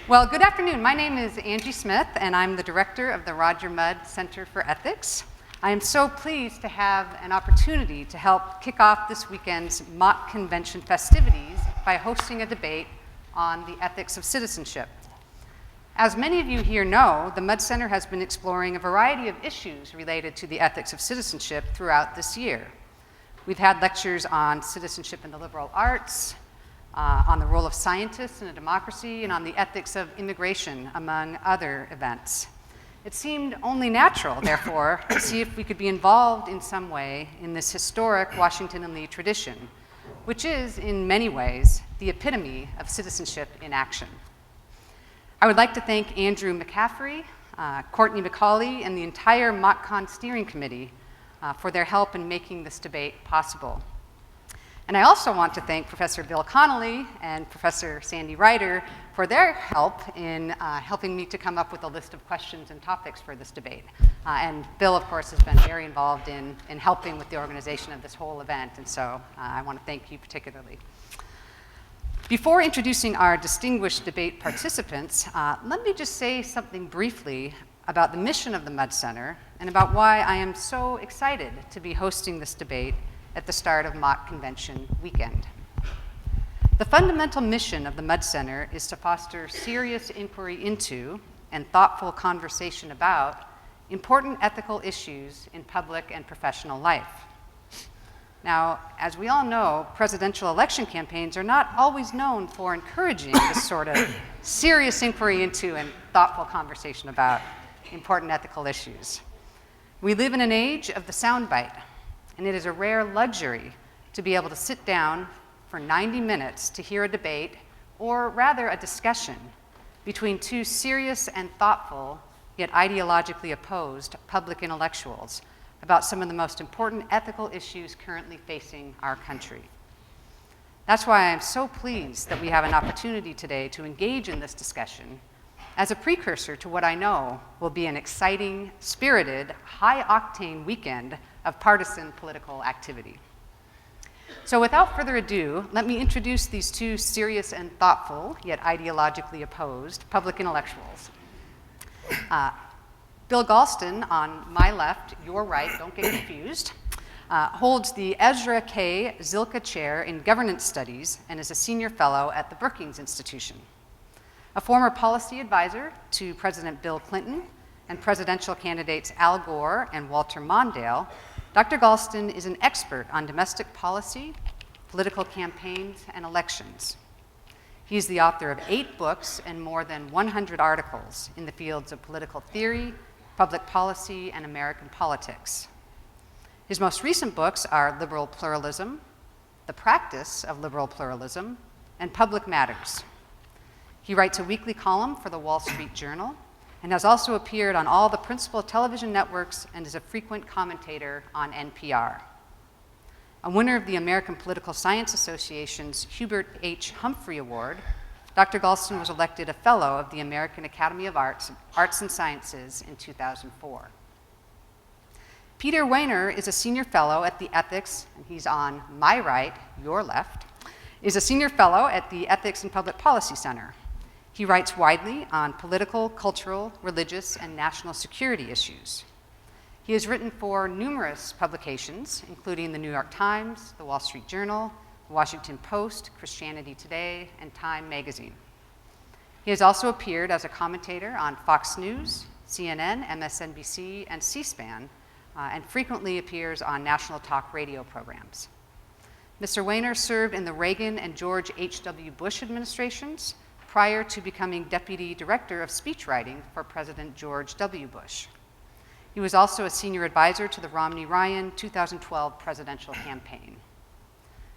Well, good afternoon. My name is Angie Smith, and I'm the director of the Roger Mudd Center for Ethics. I am so pleased to have an opportunity to help kick off this weekend's mock convention festivities by hosting a debate on the ethics of citizenship. As many of you here know, the Mudd Center has been exploring a variety of issues related to the ethics of citizenship throughout this year. We've had lectures on citizenship in the liberal arts, on the role of scientists in a democracy, and on the ethics of immigration, among other events. It seemed only natural, therefore, to see if we could be involved in some way in this historic Washington and Lee tradition, which is, in many ways, the epitome of citizenship in action. I would like to thank Andrew McCaffrey, Courtney McCauley, and the entire MockCon steering committee for their help in making this debate possible. And I also want to thank Professor Bill Connolly and Professor Sandy Ryder for their help in helping me to come up with a list of questions and topics for this debate. And Bill, of course, has been very involved in helping with the organization of this whole event, and so I want to thank you particularly. Before introducing our distinguished debate participants, let me just say something briefly about the mission of the Mudd Center and about why I am so excited to be hosting this debate at the start of Mock Convention weekend. The fundamental mission of the Mudd Center is to foster serious inquiry into and thoughtful conversation about important ethical issues in public and professional life. Now, as we all know, presidential election campaigns are not always known for encouraging this sort of serious inquiry into and thoughtful conversation about important ethical issues. We live in an age of the soundbite, and it is a rare luxury to be able to sit down for 90 minutes to hear a debate, or rather a discussion, between two serious and thoughtful, yet ideologically opposed public intellectuals about some of the most important ethical issues currently facing our country. That's why I'm so pleased that we have an opportunity today to engage in this discussion as a precursor to what I know will be an exciting, spirited, high-octane weekend of partisan political activity. So without further ado, let me introduce these two serious and thoughtful, yet ideologically opposed, public intellectuals. Bill Galston, on my left, your right, don't get confused, holds the Ezra K. Zilhkha Chair in Governance Studies and is a senior fellow at the Brookings Institution. A former policy advisor to President Bill Clinton and presidential candidates Al Gore and Walter Mondale, Dr. Galston is an expert on domestic policy, political campaigns, and elections. He is the author of 8 books and more than 100 articles in the fields of political theory, public policy, and American politics. His most recent books are Liberal Pluralism, The Practice of Liberal Pluralism, and Public Matters. He writes a weekly column for the Wall Street Journal and has also appeared on all the principal television networks and is a frequent commentator on NPR. A winner of the American Political Science Association's Hubert H. Humphrey Award, Dr. Galston was elected a Fellow of the American Academy of Arts and Sciences in 2004. Peter Wehner is a senior fellow at the Ethics, and he's on my right, your left, is a senior fellow at the Ethics and Public Policy Center. He writes widely on political, cultural, religious, and national security issues. He has written for numerous publications, including the New York Times, the Wall Street Journal, the Washington Post, Christianity Today, and Time magazine. He has also appeared as a commentator on Fox News, CNN, MSNBC, and C-SPAN, and frequently appears on national talk radio programs. Mr. Wehner served in the Reagan and George H.W. Bush administrations prior to becoming Deputy Director of Speechwriting for President George W. Bush. He was also a senior advisor to the Romney-Ryan 2012 presidential campaign.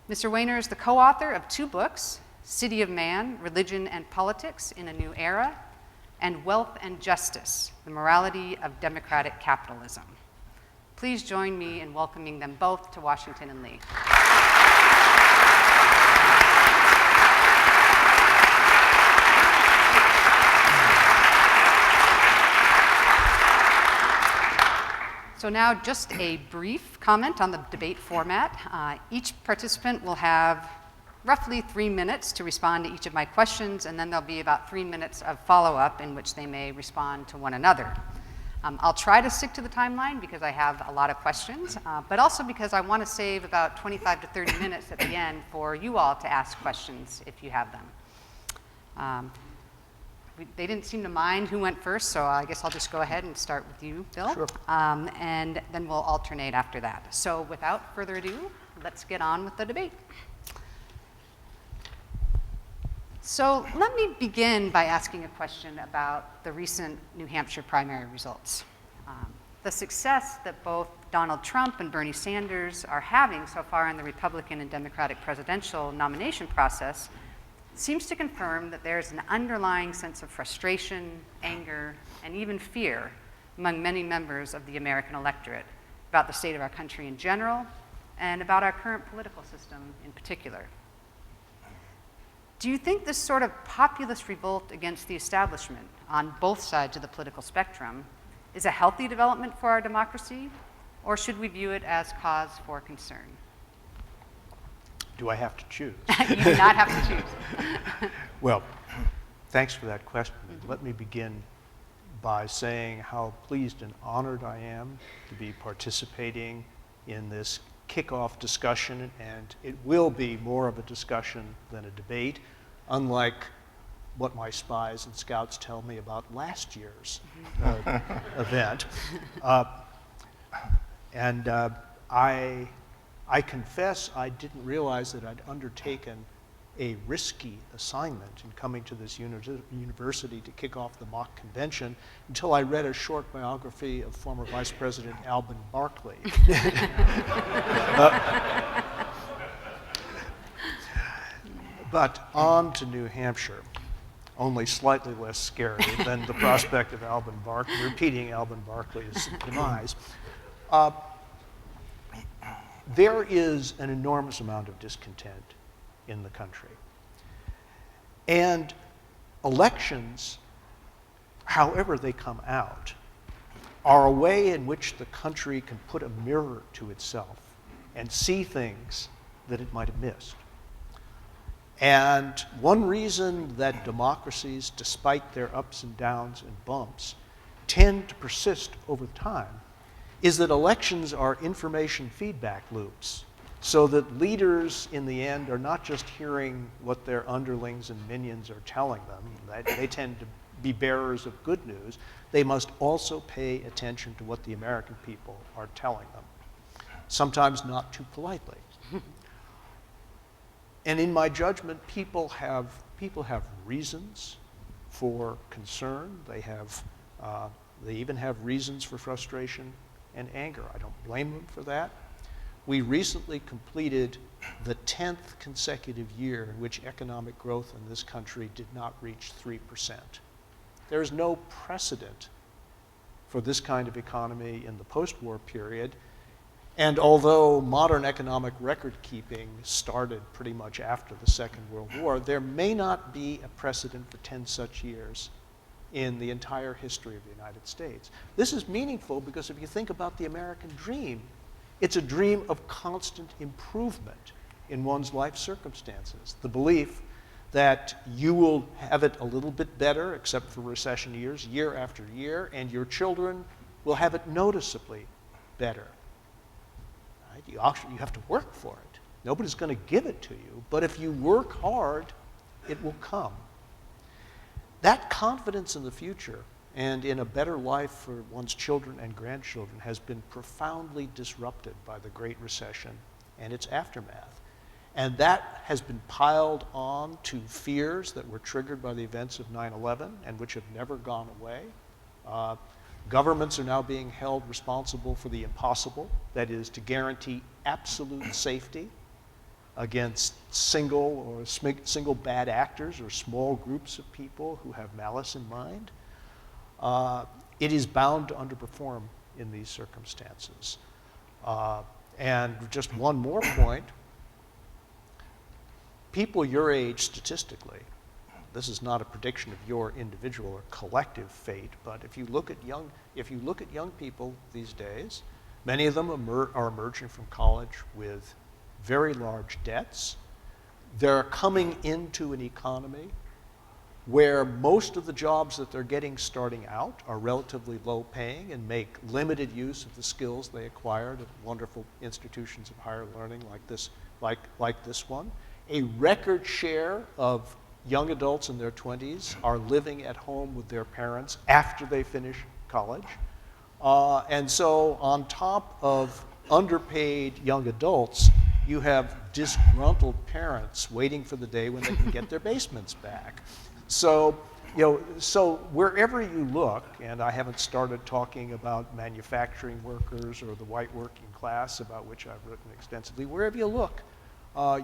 Mr. Wehner is the co-author of 2 books, City of Man, Religion and Politics in a New Era, and Wealth and Justice, The Morality of Democratic Capitalism. Please join me in welcoming them both to Washington and Lee. So now just a brief comment on the debate format. Each participant will have roughly 3 minutes to respond to each of my questions, and then there'll be about 3 minutes of follow-up in which they may respond to one another. I'll try to stick to the timeline because I have a lot of questions, but also because I want to save about 25 to 30 minutes at the end for you all to ask questions if you have them. They didn't seem to mind who went first, so I guess I'll just go ahead and start with you, Bill. Sure. And then we'll alternate after that. So without further ado, let's get on with the debate. So let me begin by asking a question about the recent New Hampshire primary results. The success that both Donald Trump and Bernie Sanders are having so far in the Republican and Democratic presidential nomination process seems to confirm that there's an underlying sense of frustration, anger, and even fear among many members of the American electorate about the state of our country in general and about our current political system in particular. Do you think this sort of populist revolt against the establishment on both sides of the political spectrum is a healthy development for our democracy, or should we view it as cause for concern? Do I have to choose? You do not have to choose. Well, thanks for that question. Let me begin by saying how pleased and honored I am to be participating in this kickoff discussion, and it will be more of a discussion than a debate, unlike what my spies and scouts tell me about last year's event. I confess I didn't realize that I'd undertaken a risky assignment in coming to this university to kick off the mock convention until I read a short biography of former Vice President Alben Barkley. But on to New Hampshire, only slightly less scary than the prospect of repeating Alben Barkley's demise. There is an enormous amount of discontent in the country. And elections, however they come out, are a way in which the country can put a mirror to itself and see things that it might have missed. And one reason that democracies, despite their ups and downs and bumps, tend to persist over time is that elections are information feedback loops, so that leaders in the end are not just hearing what their underlings and minions are telling them. They tend to be bearers of good news. They must also pay attention to what the American people are telling them, sometimes not too politely. And in my judgment, people have reasons for concern. They even have reasons for frustration and anger. I don't blame them for that. We recently completed the 10th consecutive year in which economic growth in this country did not reach 3%. There is no precedent for this kind of economy in the post-war period. And although modern economic record keeping started pretty much after the Second World War, there may not be a precedent for 10 such years in the entire history of the United States. This is meaningful because if you think about the American dream, it's a dream of constant improvement in one's life circumstances. The belief that you will have it a little bit better, except for recession years, year after year, and your children will have it noticeably better. Right? You have to work for it. Nobody's going to give it to you, but if you work hard, it will come. That confidence in the future and in a better life for one's children and grandchildren has been profoundly disrupted by the Great Recession and its aftermath. And that has been piled on to fears that were triggered by the events of 9/11 and which have never gone away. Governments are now being held responsible for the impossible, that is, to guarantee absolute safety against single bad actors or small groups of people who have malice in mind. It is bound to underperform in these circumstances. And just one more point, people your age statistically, this is not a prediction of your individual or collective fate, but if you look at young people these days, many of them are emerging from college with very large debts. they're coming into an economy where most of the jobs that they're getting starting out are relatively low paying and make limited use of the skills they acquired at wonderful institutions of higher learning like this one. A record share of young adults in their 20s are living at home with their parents after they finish college. And so on top of underpaid young adults, you have disgruntled parents waiting for the day when they can get their basements back. So, so wherever you look, and I haven't started talking about manufacturing workers or the white working class, about which I've written extensively, wherever you look,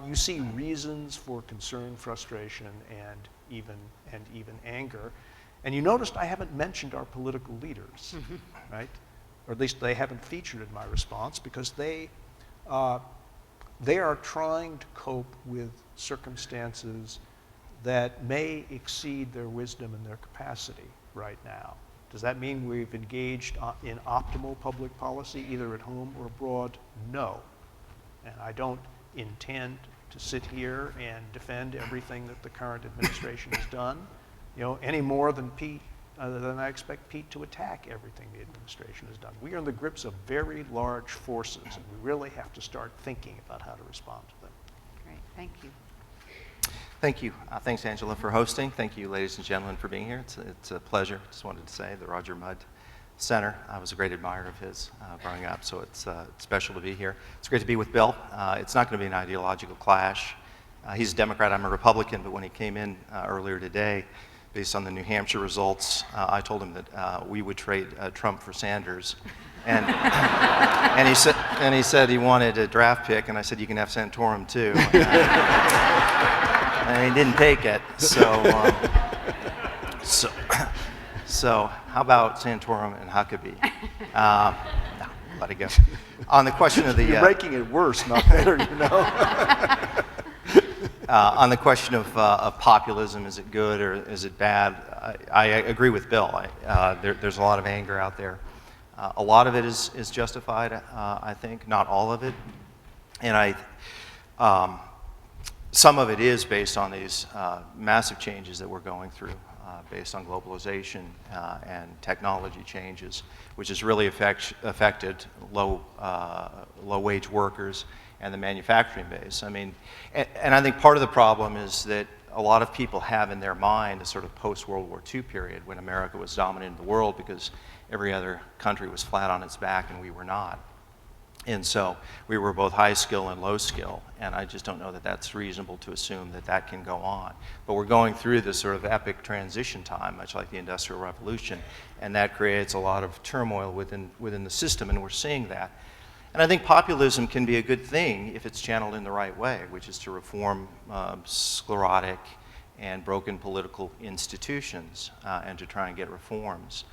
you see reasons for concern, frustration, and even anger. And you noticed I haven't mentioned our political leaders, right? Or at least they haven't featured in my response, because they are trying to cope with circumstances that may exceed their wisdom and their capacity right now. Does that mean we've engaged in optimal public policy, either at home or abroad? No. And I don't intend to sit here and defend everything that the current administration has done, any more than I expect Pete to attack everything the administration has done. We are in the grips of very large forces, and we really have to start thinking about how to respond to them. Great, thank you. Thank you. Thanks, Angela, for hosting. Thank you, ladies and gentlemen, for being here. It's a pleasure. Just wanted to say the Roger Mudd Center. I was a great admirer of his growing up, so it's special to be here. It's great to be with Bill. It's not going to be an ideological clash. He's a Democrat, I'm a Republican, but when he came in earlier today, based on the New Hampshire results, I told him that we would trade Trump for Sanders. And, and he said he wanted a draft pick, and I said, you can have Santorum too. And he didn't take it, so how about Santorum and Huckabee? No, let it go. On the question of the... You're making it worse, not better, On the question of populism, is it good or is it bad? I agree with Bill. There's a lot of anger out there. A lot of it is justified, I think, not all of it. And some of it is based on these massive changes that we're going through, based on globalization and technology changes, which has really affected low-wage workers and the manufacturing base. I mean, and I think part of the problem is that a lot of people have in their mind a sort of post-World War II period when America was dominant in the world because every other country was flat on its back and we were not. And so we were both high skill and low skill, and I just don't know that that's reasonable to assume that that can go on. But we're going through this sort of epic transition time, much like the Industrial Revolution, and that creates a lot of turmoil within the system, and we're seeing that. And I think populism can be a good thing if it's channeled in the right way, which is to reform sclerotic and broken political institutions and to try and get reforms.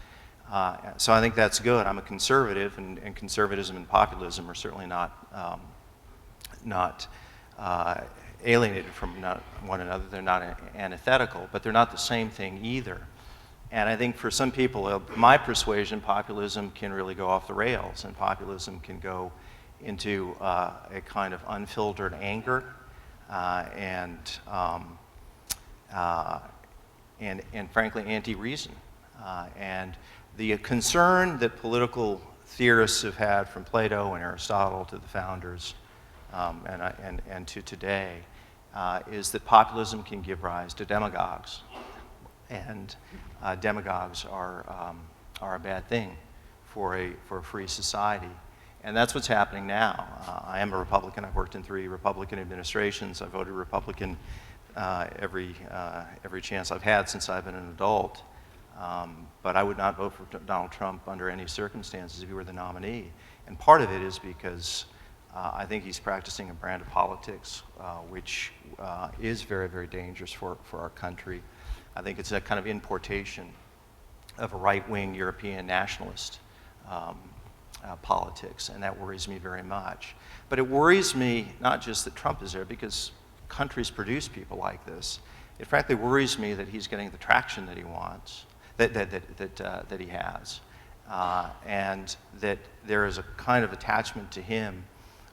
So I think that's good. I'm a conservative, and conservatism and populism are certainly not alienated from one another. They're not antithetical, but they're not the same thing either. And I think for some people, of my persuasion, populism can really go off the rails, and populism can go into a kind of unfiltered anger and frankly anti-reason. And the concern that political theorists have had from Plato and Aristotle to the founders and to today is that populism can give rise to demagogues. And demagogues are a bad thing for a free society. And that's what's happening now. I am a Republican. I've worked in 3 Republican administrations. I've voted Republican every chance I've had since I've been an adult. But I would not vote for Donald Trump under any circumstances if he were the nominee. And part of it is because I think he's practicing a brand of politics which is very, very dangerous for our country. I think it's a kind of importation of a right-wing European nationalist politics, and that worries me very much. But it worries me not just that Trump is there, because countries produce people like this. It frankly worries me that he's getting the traction that he wants, that he has, and that there is a kind of attachment to him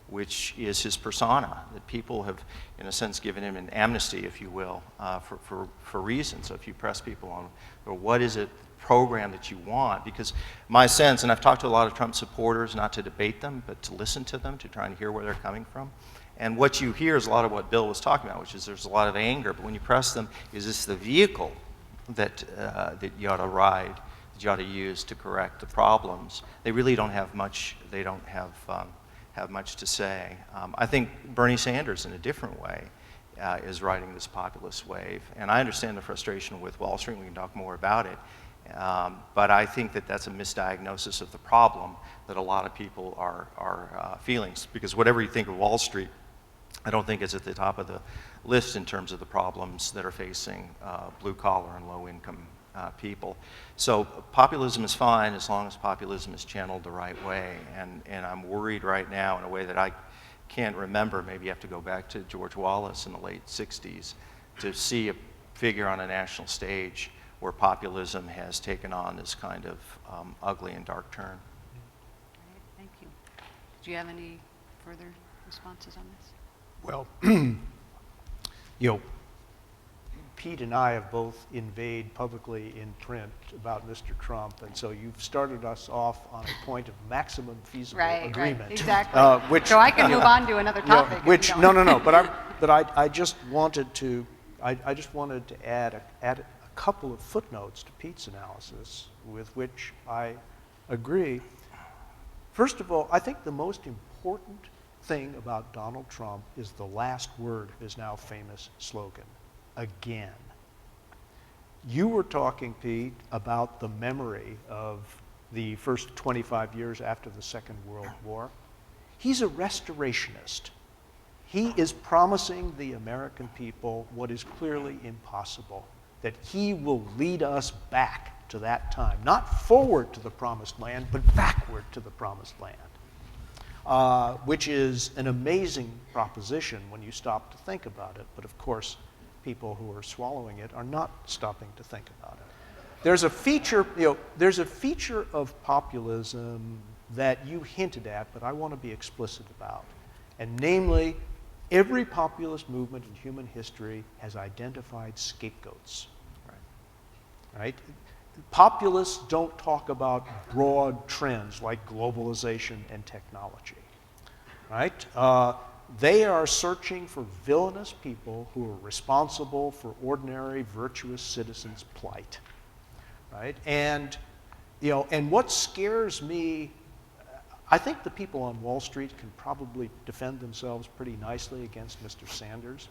which is his persona, that people have, in a sense, given him an amnesty, if you will, for reasons. So if you press people on, or what is it, program that you want, because my sense, and I've talked to a lot of Trump supporters, not to debate them, but to listen to them, to try and hear where they're coming from. And what you hear is a lot of what Bill was talking about, which is there's a lot of anger, but when you press them, is this the vehicle that you ought to ride, that you ought to use to correct the problems? They really don't have much, they don't have much to say. I think Bernie Sanders, in a different way, is riding this populist wave. And I understand the frustration with Wall Street, we can talk more about it. But I think that that's a misdiagnosis of the problem that a lot of people are feeling. Because whatever you think of Wall Street, I don't think it's at the top of the list in terms of the problems that are facing blue-collar and low-income people. So populism is fine as long as populism is channeled the right way. And I'm worried right now in a way that I can't remember. Maybe you have to go back to George Wallace in the late 60s to see a figure on a national stage where populism has taken on this kind of ugly and dark turn. Great, thank you. Do you have any further responses on this? Well, Pete and I have both inveighed publicly in print about Mr. Trump, and so you've started us off on a point of maximum feasible agreement. Right, exactly. So I can move on to another topic. But I just wanted to add a couple of footnotes to Pete's analysis with which I agree. First of all, I think the most important thing about Donald Trump is the last word of his now famous slogan, again. You were talking, Pete, about the memory of the first 25 years after the Second World War. He's a restorationist. He is promising the American people what is clearly impossible, that he will lead us back to that time, not forward to the promised land, but backward to the promised land, which is an amazing proposition when you stop to think about it. But of course, people who are swallowing it are not stopping to think about it. There's a feature of populism that you hinted at, but I want to be explicit about, and namely, every populist movement in human history has identified scapegoats. Right? Populists don't talk about broad trends like globalization and technology. Right? They are searching for villainous people who are responsible for ordinary, virtuous citizens' plight. Right? And what scares me, I think the people on Wall Street can probably defend themselves pretty nicely against Mr. Sanders.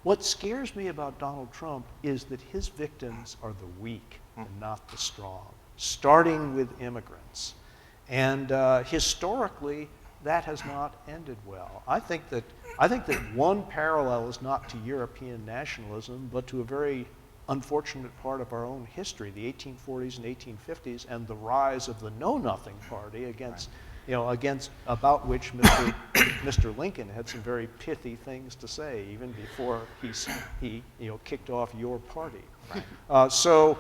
What scares me about Donald Trump is that his victims are the weak and not the strong, starting with immigrants. And historically, that has not ended well. I think that one parallel is not to European nationalism, but to a very unfortunate part of our own history, the 1840s and 1850s, and the rise of the Know-Nothing Party against about which Mr. Lincoln had some very pithy things to say even before he kicked off your party. Right. So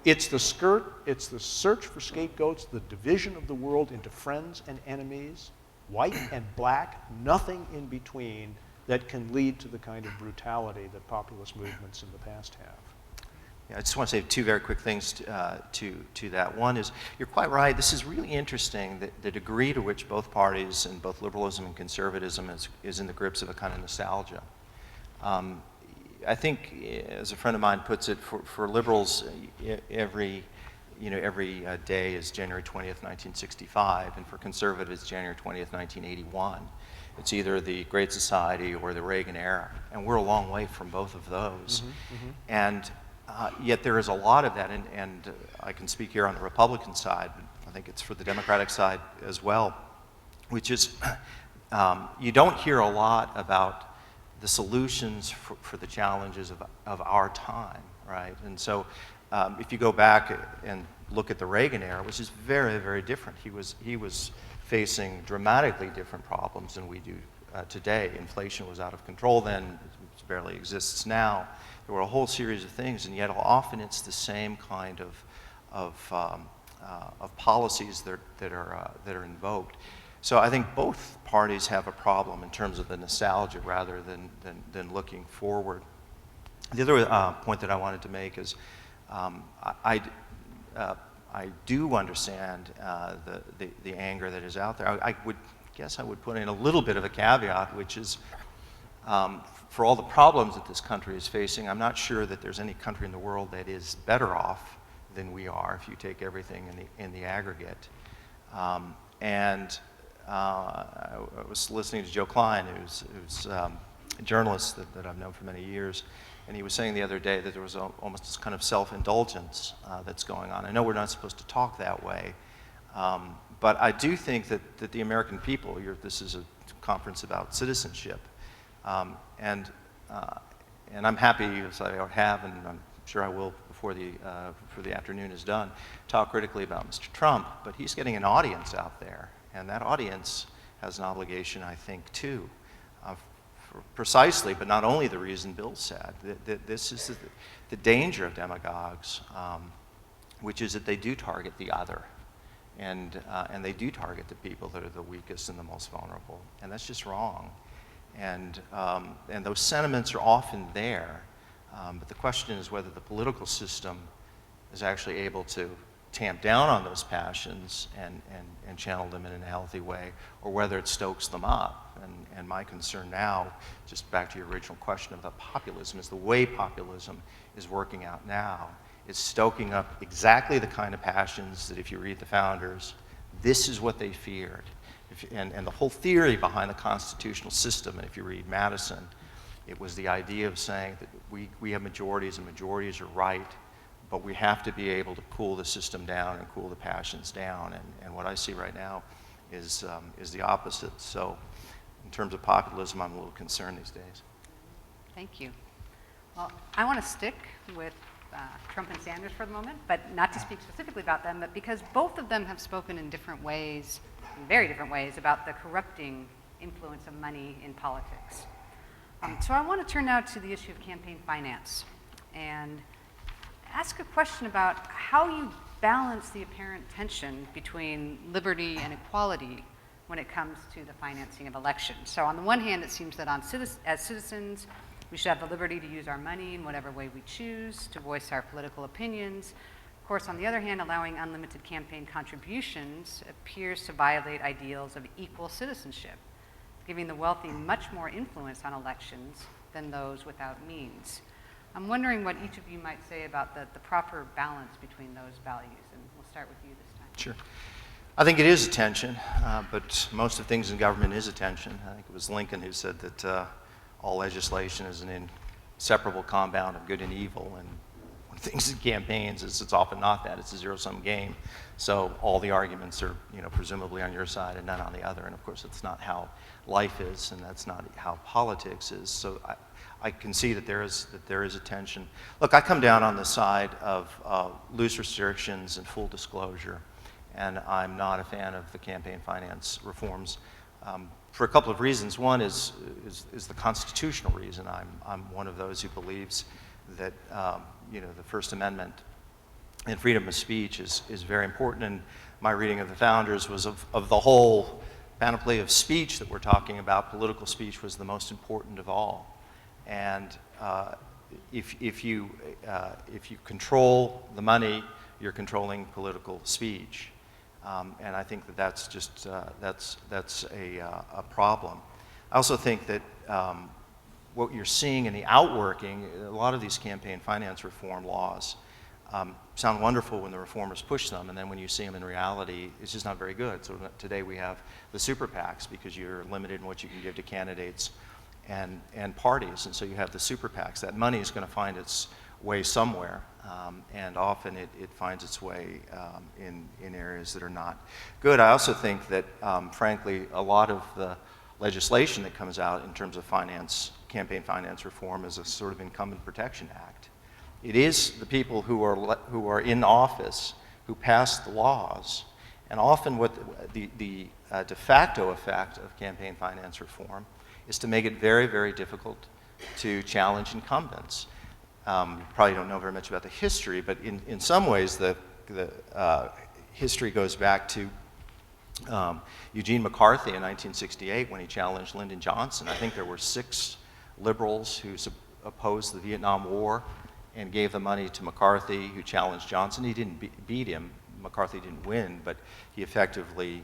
it's the search for scapegoats, the division of the world into friends and enemies, white and black, nothing in between, that can lead to the kind of brutality that populist movements in the past have. Yeah, I just want to say two very quick things to that. One is, you're quite right, this is really interesting, the degree to which both parties, and both liberalism and conservatism, is in the grips of a kind of nostalgia. I think, as a friend of mine puts it, for liberals, every day is January 20th, 1965, and for conservatives, January 20th, 1981. It's either the Great Society or the Reagan era, and we're a long way from both of those. And yet there is a lot of that, and I can speak here on the Republican side, but I think it's for the Democratic side as well, which is you don't hear a lot about the solutions for the challenges of our time, right? And so if you go back and look at the Reagan era, which is very, very different, he was facing dramatically different problems than we do today. Inflation was out of control then, it barely exists now. There were a whole series of things, and yet often it's the same kind of policies that are invoked. So I think both parties have a problem in terms of the nostalgia rather than looking forward. The other point that I wanted to make is I do understand the anger that is out there. I would put in a little bit of a caveat, which is for all the problems that this country is facing, I'm not sure that there's any country in the world that is better off than we are if you take everything in the aggregate. I was listening to Joe Klein, who's a journalist that I've known for many years, and he was saying the other day that there was almost this kind of self-indulgence that's going on. I know we're not supposed to talk that way, but I do think that the American people, this is a conference about citizenship, and I'm happy, as I have, and I'm sure I will before the afternoon is done, talk critically about Mr. Trump, but he's getting an audience out there, and that audience has an obligation, I think, too, for precisely, but not only the reason Bill said. This is the danger of demagogues, which is that they do target the other, and they do target the people that are the weakest and the most vulnerable, and that's just wrong. And those sentiments are often there, but the question is whether the political system is actually able to tamp down on those passions and channel them in a healthy way, or whether it stokes them up. And my concern now, just back to your original question of the populism, is the way populism is working out now. It's stoking up exactly the kind of passions that, if you read the founders, this is what they feared. And the whole theory behind the constitutional system, and if you read Madison, it was the idea of saying that we have majorities, and majorities are right, but we have to be able to cool the system down and cool the passions down. And what I see right now is the opposite. So in terms of populism, I'm a little concerned these days. Thank you. Well, I want to stick with Trump and Sanders for the moment, but not to speak specifically about them, but because both of them have spoken in different ways, in very different ways, about the corrupting influence of money in politics. So I want to turn now to the issue of campaign finance and ask a question about how you balance the apparent tension between liberty and equality when it comes to the financing of elections. So on the one hand, it seems that as citizens, we should have the liberty to use our money in whatever way we choose, to voice our political opinions. Of course, on the other hand, allowing unlimited campaign contributions appears to violate ideals of equal citizenship, giving the wealthy much more influence on elections than those without means. I'm wondering what each of you might say about the proper balance between those values, and we'll start with you this time. Sure. I think it is a tension, but most of things in government is a tension. I think it was Lincoln who said that all legislation is an inseparable compound of good and evil, and when things in campaigns, it's often not that. It's a zero-sum game. So all the arguments are, presumably on your side and none on the other, and of course it's not how life is, and that's not how politics is. So I can see that there is a tension. Look, I come down on the side of loose restrictions and full disclosure, and I'm not a fan of the campaign finance reforms for a couple of reasons. One is the constitutional reason. I'm one of those who believes that the First Amendment and freedom of speech is very important, and my reading of the founders was of the whole panoply of speech that we're talking about, political speech was the most important of all. And if you control the money, you're controlling political speech, and I think that's just that's a problem. I also think that what you're seeing in the outworking, a lot of these campaign finance reform laws sound wonderful when the reformers push them, and then when you see them in reality, it's just not very good. So today we have the super PACs because you're limited in what you can give to candidates and parties, and so you have the super PACs. That money is going to find its way somewhere, and often it finds its way in areas that are not good. I also think that, frankly, a lot of the legislation that comes out in terms of campaign finance reform is a sort of Incumbent Protection Act. It is the people who are in office who pass the laws, and often what the de facto effect of campaign finance reform is to make it very, very difficult to challenge incumbents. You probably don't know very much about the history, but in some ways the history goes back to Eugene McCarthy in 1968, when he challenged Lyndon Johnson, I think there were 6 liberals who opposed the Vietnam War and gave the money to McCarthy, who challenged Johnson. He didn't beat him. McCarthy didn't win, but he effectively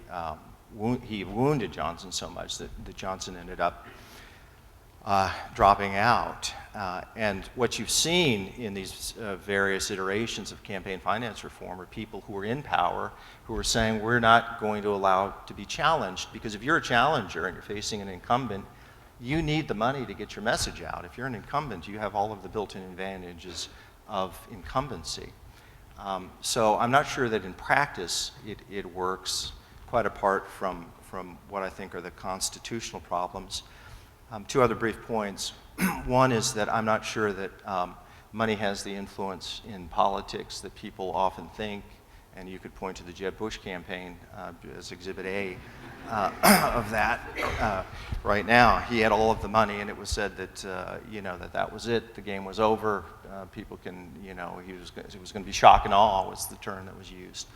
he wounded Johnson so much that Johnson ended up dropping out. And what you've seen in these various iterations of campaign finance reform are people who are in power who are saying, we're not going to allow to be challenged, because if you're a challenger and you're facing an incumbent, you need the money to get your message out. If you're an incumbent, you have all of the built-in advantages of incumbency. So I'm not sure that in practice it works, quite apart from what I think are the constitutional problems. 2 other brief points. One is that I'm not sure that money has the influence in politics that people often think, and you could point to the Jeb Bush campaign as Exhibit A of that right now. He had all of the money, and it was said that that was it. The game was over. People can, it was going to be shock and awe was the term that was used,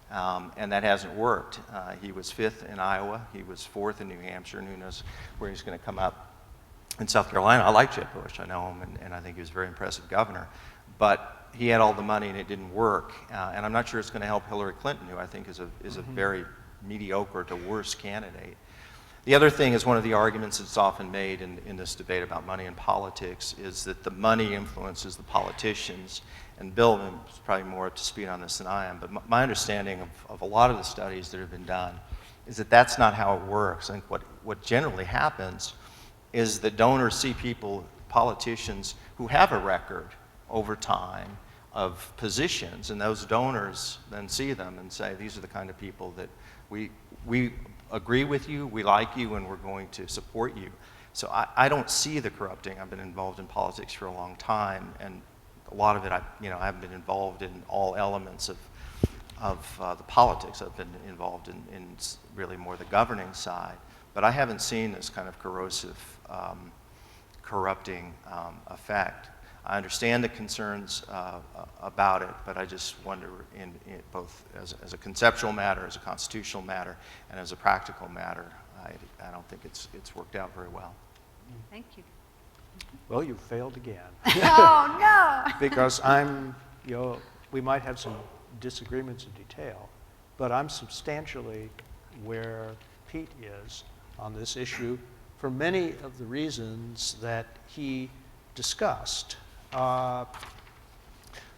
and that hasn't worked. He was 5th in Iowa. He was 4th in New Hampshire, and who knows where he's going to come up in South Carolina. I like Jeb Bush. I know him, and I think he was a very impressive governor, but he had all the money and it didn't work, and I'm not sure it's going to help Hillary Clinton, who I think is a very mediocre to worse candidate. The other thing is, one of the arguments that's often made in this debate about money in politics is that the money influences the politicians, and Bill is probably more up to speed on this than I am, but my understanding of a lot of the studies that have been done is that that's not how it works. I think what generally happens is that donors see people, politicians, who have a record over time of positions, and those donors then see them and say, these are the kind of people that we agree with you, we like you, and we're going to support you. So I don't see the corrupting. I've been involved in politics for a long time, and a lot of it, I haven't been involved in all elements of the politics. I've been involved in really more the governing side, but I haven't seen this kind of corrosive, corrupting effect. I understand the concerns about it, but I just wonder, in both as a conceptual matter, as a constitutional matter, and as a practical matter, I don't think it's worked out very well. Thank you. Well, you failed again. Oh, no. Because we might have some disagreements in detail, but I'm substantially where Pete is on this issue for many of the reasons that he discussed.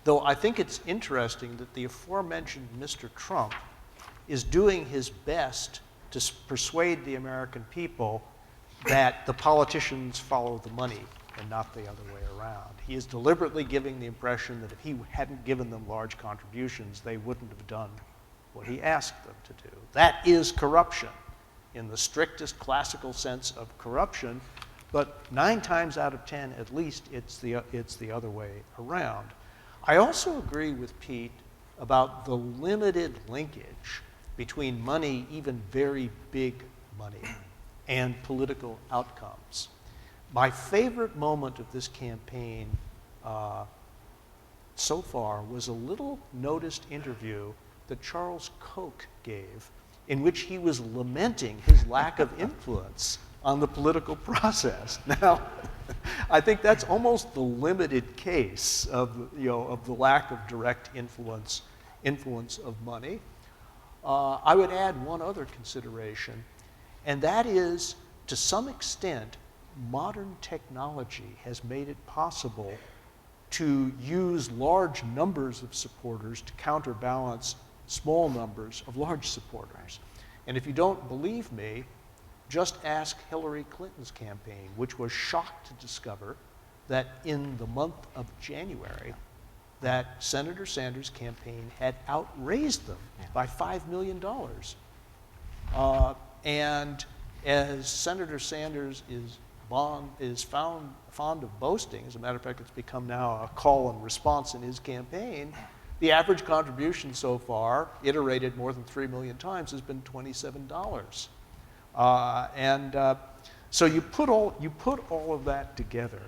Though I think it's interesting that the aforementioned Mr. Trump is doing his best to persuade the American people that the politicians follow the money and not the other way around. He is deliberately giving the impression that if he hadn't given them large contributions, they wouldn't have done what he asked them to do. That is corruption in the strictest classical sense of corruption, but 9 times out of 10, at least, it's the other way around. I also agree with Pete about the limited linkage between money, even very big money, and political outcomes. My favorite moment of this campaign so far was a little noticed interview that Charles Koch gave, in which he was lamenting his lack of influence on the political process. Now, I think that's almost the limited case of the lack of direct influence of money. I would add one other consideration, and that is, to some extent, modern technology has made it possible to use large numbers of supporters to counterbalance small numbers of large supporters. And if you don't believe me, just ask Hillary Clinton's campaign, which was shocked to discover that in the month of January, that Senator Sanders' campaign had outraised them by $5 million. And as Senator Sanders is fond of boasting, as a matter of fact, it's become now a call and response in his campaign, the average contribution so far, iterated more than 3 million times, has been $27. So you put all of that together,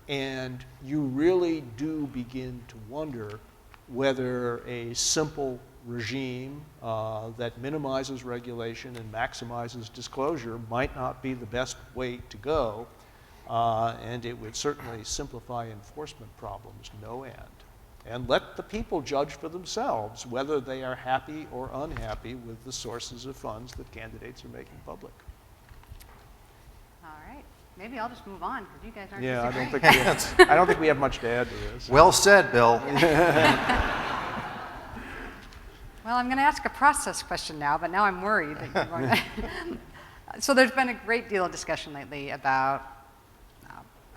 and you really do begin to wonder whether a simple regime that minimizes regulation and maximizes disclosure might not be the best way to go, and it would certainly simplify enforcement problems no end. And let the people judge for themselves whether they are happy or unhappy with the sources of funds that candidates are making public. All right. Maybe I'll just move on because you guys aren't Yeah, disagreeing. I don't think we have much to add to this. Well said, Bill. Well, I'm going to ask a process question now, but now I'm worried that you're going to. So there's been a great deal of discussion lately about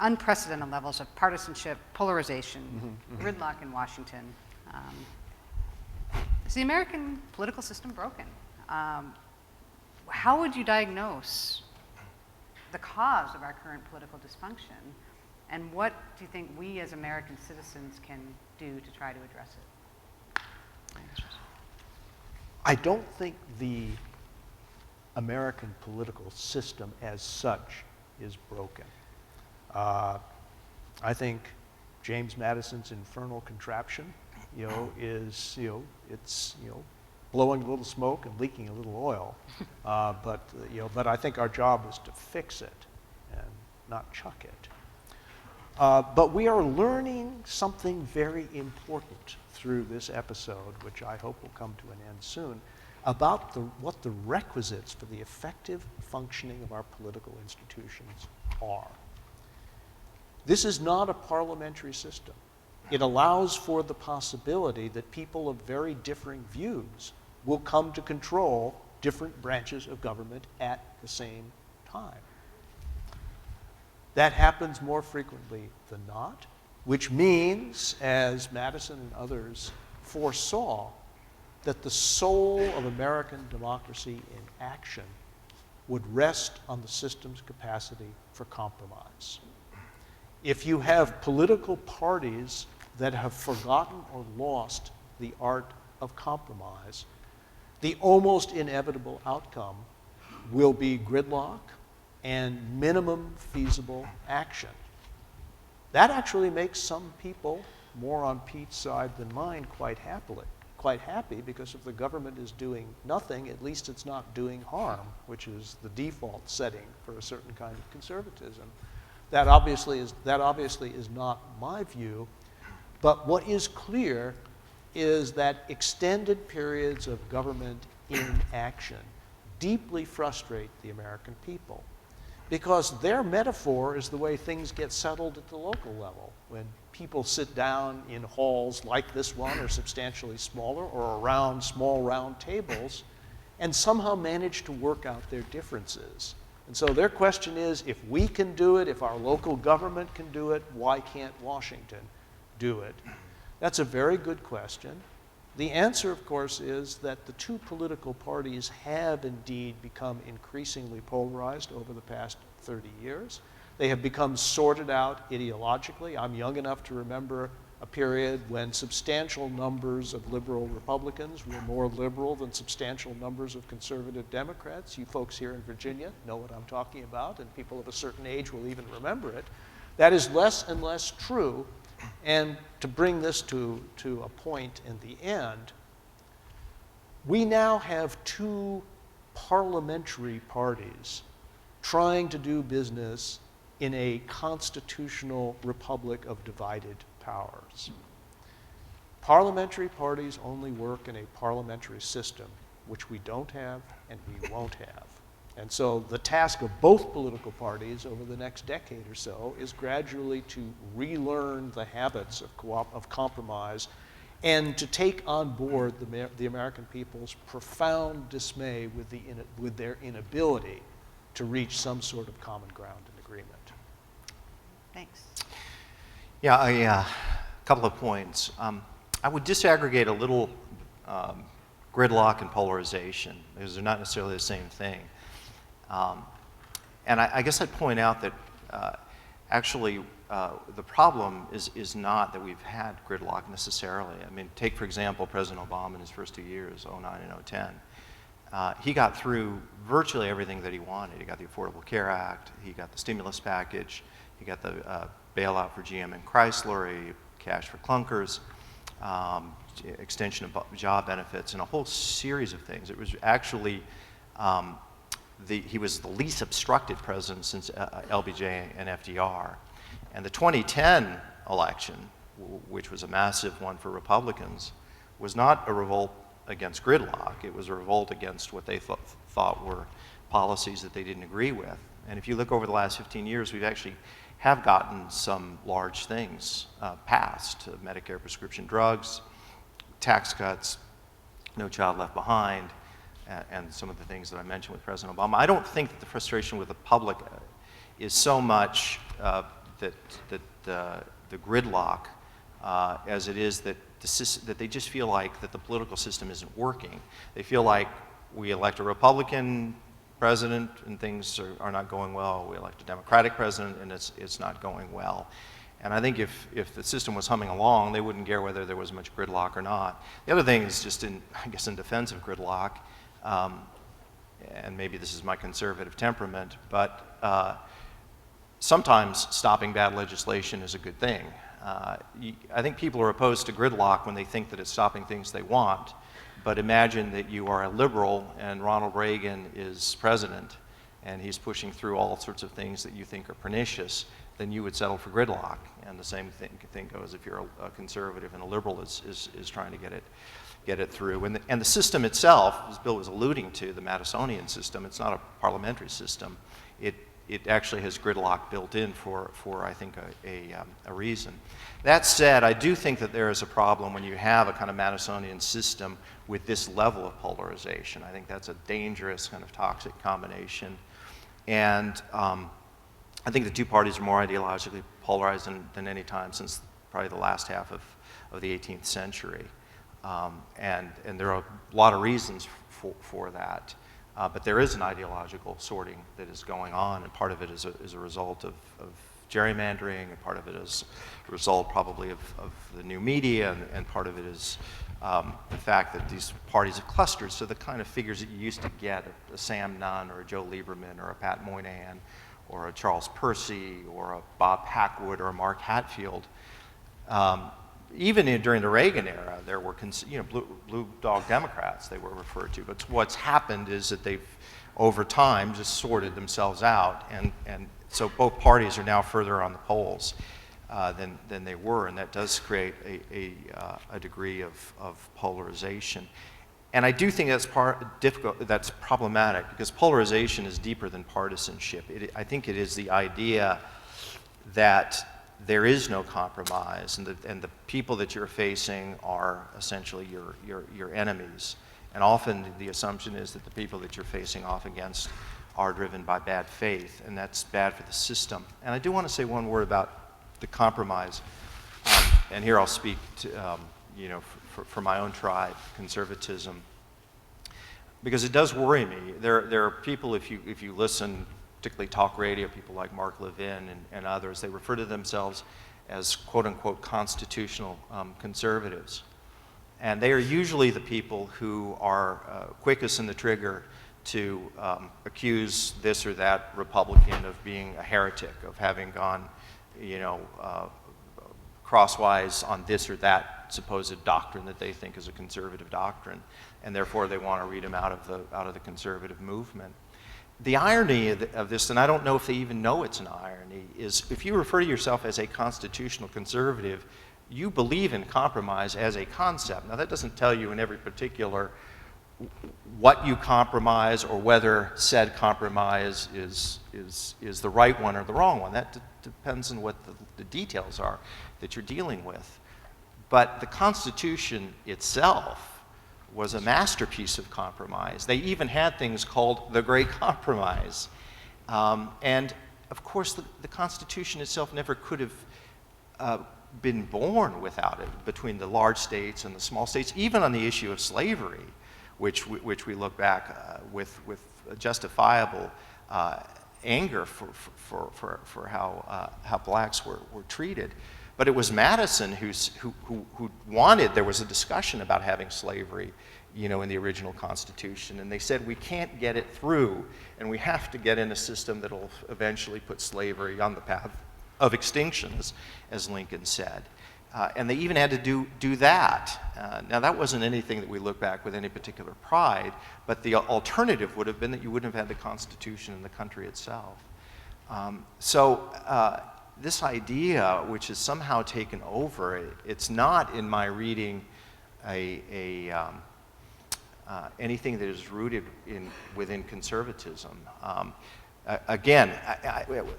unprecedented levels of partisanship, polarization, gridlock in Washington. Is the American political system broken? How would you diagnose the cause of our current political dysfunction? And what do you think we as American citizens can do to try to address it? I don't think the American political system as such is broken. I think James Madison's infernal contraption, is, it's, blowing a little smoke and leaking a little oil. But I think our job is to fix it and not chuck it. But we are learning something very important through this episode, which I hope will come to an end soon, about what the requisites for the effective functioning of our political institutions are. This is not a parliamentary system. It allows for the possibility that people of very differing views will come to control different branches of government at the same time. That happens more frequently than not, which means, as Madison and others foresaw, that the soul of American democracy in action would rest on the system's capacity for compromise. If you have political parties that have forgotten or lost the art of compromise, the almost inevitable outcome will be gridlock and minimum feasible action. That actually makes some people, more on Pete's side than mine, quite happy, because if the government is doing nothing, at least it's not doing harm, which is the default setting for a certain kind of conservatism. That obviously is not my view, but what is clear is that extended periods of government inaction deeply frustrate the American people, because their metaphor is the way things get settled at the local level, when people sit down in halls like this one or substantially smaller or around small round tables and somehow manage to work out their differences. And so their question is, if we can do it, if our local government can do it, why can't Washington do it? That's a very good question. The answer, of course, is that the two political parties have indeed become increasingly polarized over the past 30 years. They have become sorted out ideologically. I'm young enough to remember a period when substantial numbers of liberal Republicans were more liberal than substantial numbers of conservative Democrats. You folks here in Virginia know what I'm talking about, and people of a certain age will even remember it. That is less and less true. And to bring this to a point in the end, we now have two parliamentary parties trying to do business in a constitutional republic of divided powers. Parliamentary parties only work in a parliamentary system, which we don't have and we won't have. And so the task of both political parties over the next decade or so is gradually to relearn the habits of compromise and to take on board the American people's profound dismay with their inability to reach some sort of common ground and agreement. Thanks. Yeah, a couple of points. I would disaggregate a little gridlock and polarization, because they're not necessarily the same thing. And I guess I'd point out that actually the problem is not that we've had gridlock necessarily. I mean, take, for example, President Obama in his first 2 years, 2009 and 2010. He got through virtually everything that he wanted. He got the Affordable Care Act, he got the stimulus package, he got the bailout for GM and Chrysler, he cash for clunkers, extension of job benefits, and a whole series of things. It was actually, he was the least obstructed president since LBJ and FDR. And the 2010 election, which was a massive one for Republicans, was not a revolt against gridlock. It was a revolt against what they thought were policies that they didn't agree with. And if you look over the last 15 years, we've actually have gotten some large things passed. Medicare prescription drugs, tax cuts, No Child Left Behind, and some of the things that I mentioned with President Obama. I don't think that the frustration with the public is so much that the gridlock as it is that that they just feel like that the political system isn't working. They feel like we elect a Republican president and things are not going well. We elect a Democratic president and it's not going well. And I think if the system was humming along, they wouldn't care whether there was much gridlock or not. The other thing is just in defense of gridlock, and maybe this is my conservative temperament, but sometimes stopping bad legislation is a good thing. I think people are opposed to gridlock when they think that it's stopping things they want, but imagine that you are a liberal and Ronald Reagan is president and he's pushing through all sorts of things that you think are pernicious, then you would settle for gridlock. And the same thing goes if you're a conservative and a liberal is trying to get it through. And the system itself, as Bill was alluding to, the Madisonian system, it's not a parliamentary system. It actually has gridlock built in for I think, a reason. That said, I do think that there is a problem when you have a kind of Madisonian system with this level of polarization. I think that's a dangerous kind of toxic combination. And I think the two parties are more ideologically polarized than any time since probably the last half of the 18th century. And there are a lot of reasons for that. But there is an ideological sorting that is going on, and part of it is a result of gerrymandering, and part of it is a result probably of the new media, and part of it is the fact that these parties have clustered. So the kind of figures that you used to get, a Sam Nunn or a Joe Lieberman or a Pat Moynihan or a Charles Percy or a Bob Packwood or a Mark Hatfield, even during the Reagan era, there were blue dog Democrats, they were referred to. But what's happened is that they've, over time, just sorted themselves out. And so both parties are now further on the polls than they were. And that does create a degree of polarization. And I do think that's that's problematic, because polarization is deeper than partisanship. I think it is the idea that there is no compromise, and the people that you're facing are essentially your enemies. And often the assumption is that the people that you're facing off against are driven by bad faith, and that's bad for the system. And I do want to say one word about the compromise, and here I'll speak to, for my own tribe, conservatism, because it does worry me. There are people, if you listen, particularly talk radio, people like Mark Levin and others, they refer to themselves as quote-unquote constitutional conservatives. And they are usually the people who are quickest in the trigger to accuse this or that Republican of being a heretic, of having gone, crosswise on this or that supposed doctrine that they think is a conservative doctrine, and therefore they want to read him out of the conservative movement. The irony of this, and I don't know if they even know it's an irony, is if you refer to yourself as a constitutional conservative, you believe in compromise as a concept. Now that doesn't tell you in every particular what you compromise or whether said compromise is the right one or the wrong one. That depends on what the details are that you're dealing with. But the Constitution itself was a masterpiece of compromise. They even had things called the Great Compromise. And of course, the Constitution itself never could have been born without it, between the large states and the small states, even on the issue of slavery, which we look back with justifiable anger for how blacks were treated. But it was Madison who wanted, there was a discussion about having slavery, in the original Constitution. And they said, we can't get it through, and we have to get in a system that will eventually put slavery on the path of extinction, as Lincoln said. And they even had to do that. Now, that wasn't anything that we look back with any particular pride, but the alternative would have been that you wouldn't have had the Constitution in the country itself. This idea, which has somehow taken over, it's not in my reading anything that is rooted within conservatism. Again,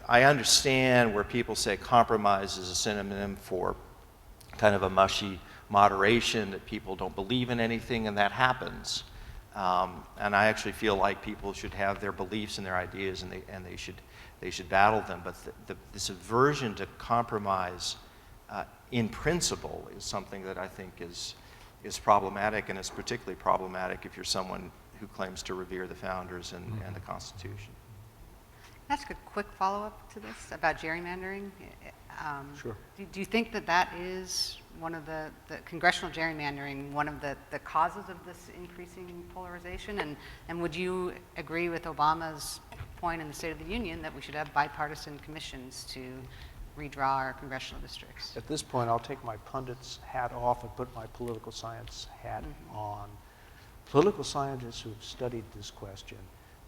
I understand where people say compromise is a synonym for kind of a mushy moderation, that people don't believe in anything, and that happens. And I actually feel like people should have their beliefs and their ideas, and they should battle them. But this aversion to compromise in principle is something that I think is problematic, and it's particularly problematic if you're someone who claims to revere the founders and the Constitution. Can I ask a quick follow-up to this about gerrymandering? Sure. Do you think that is one of the congressional gerrymandering, one of the causes of this increasing polarization? And would you agree with Obama's point in the State of the Union that we should have bipartisan commissions to redraw our congressional districts? At this point, I'll take my pundit's hat off and put my political science hat on. Political scientists who have studied this question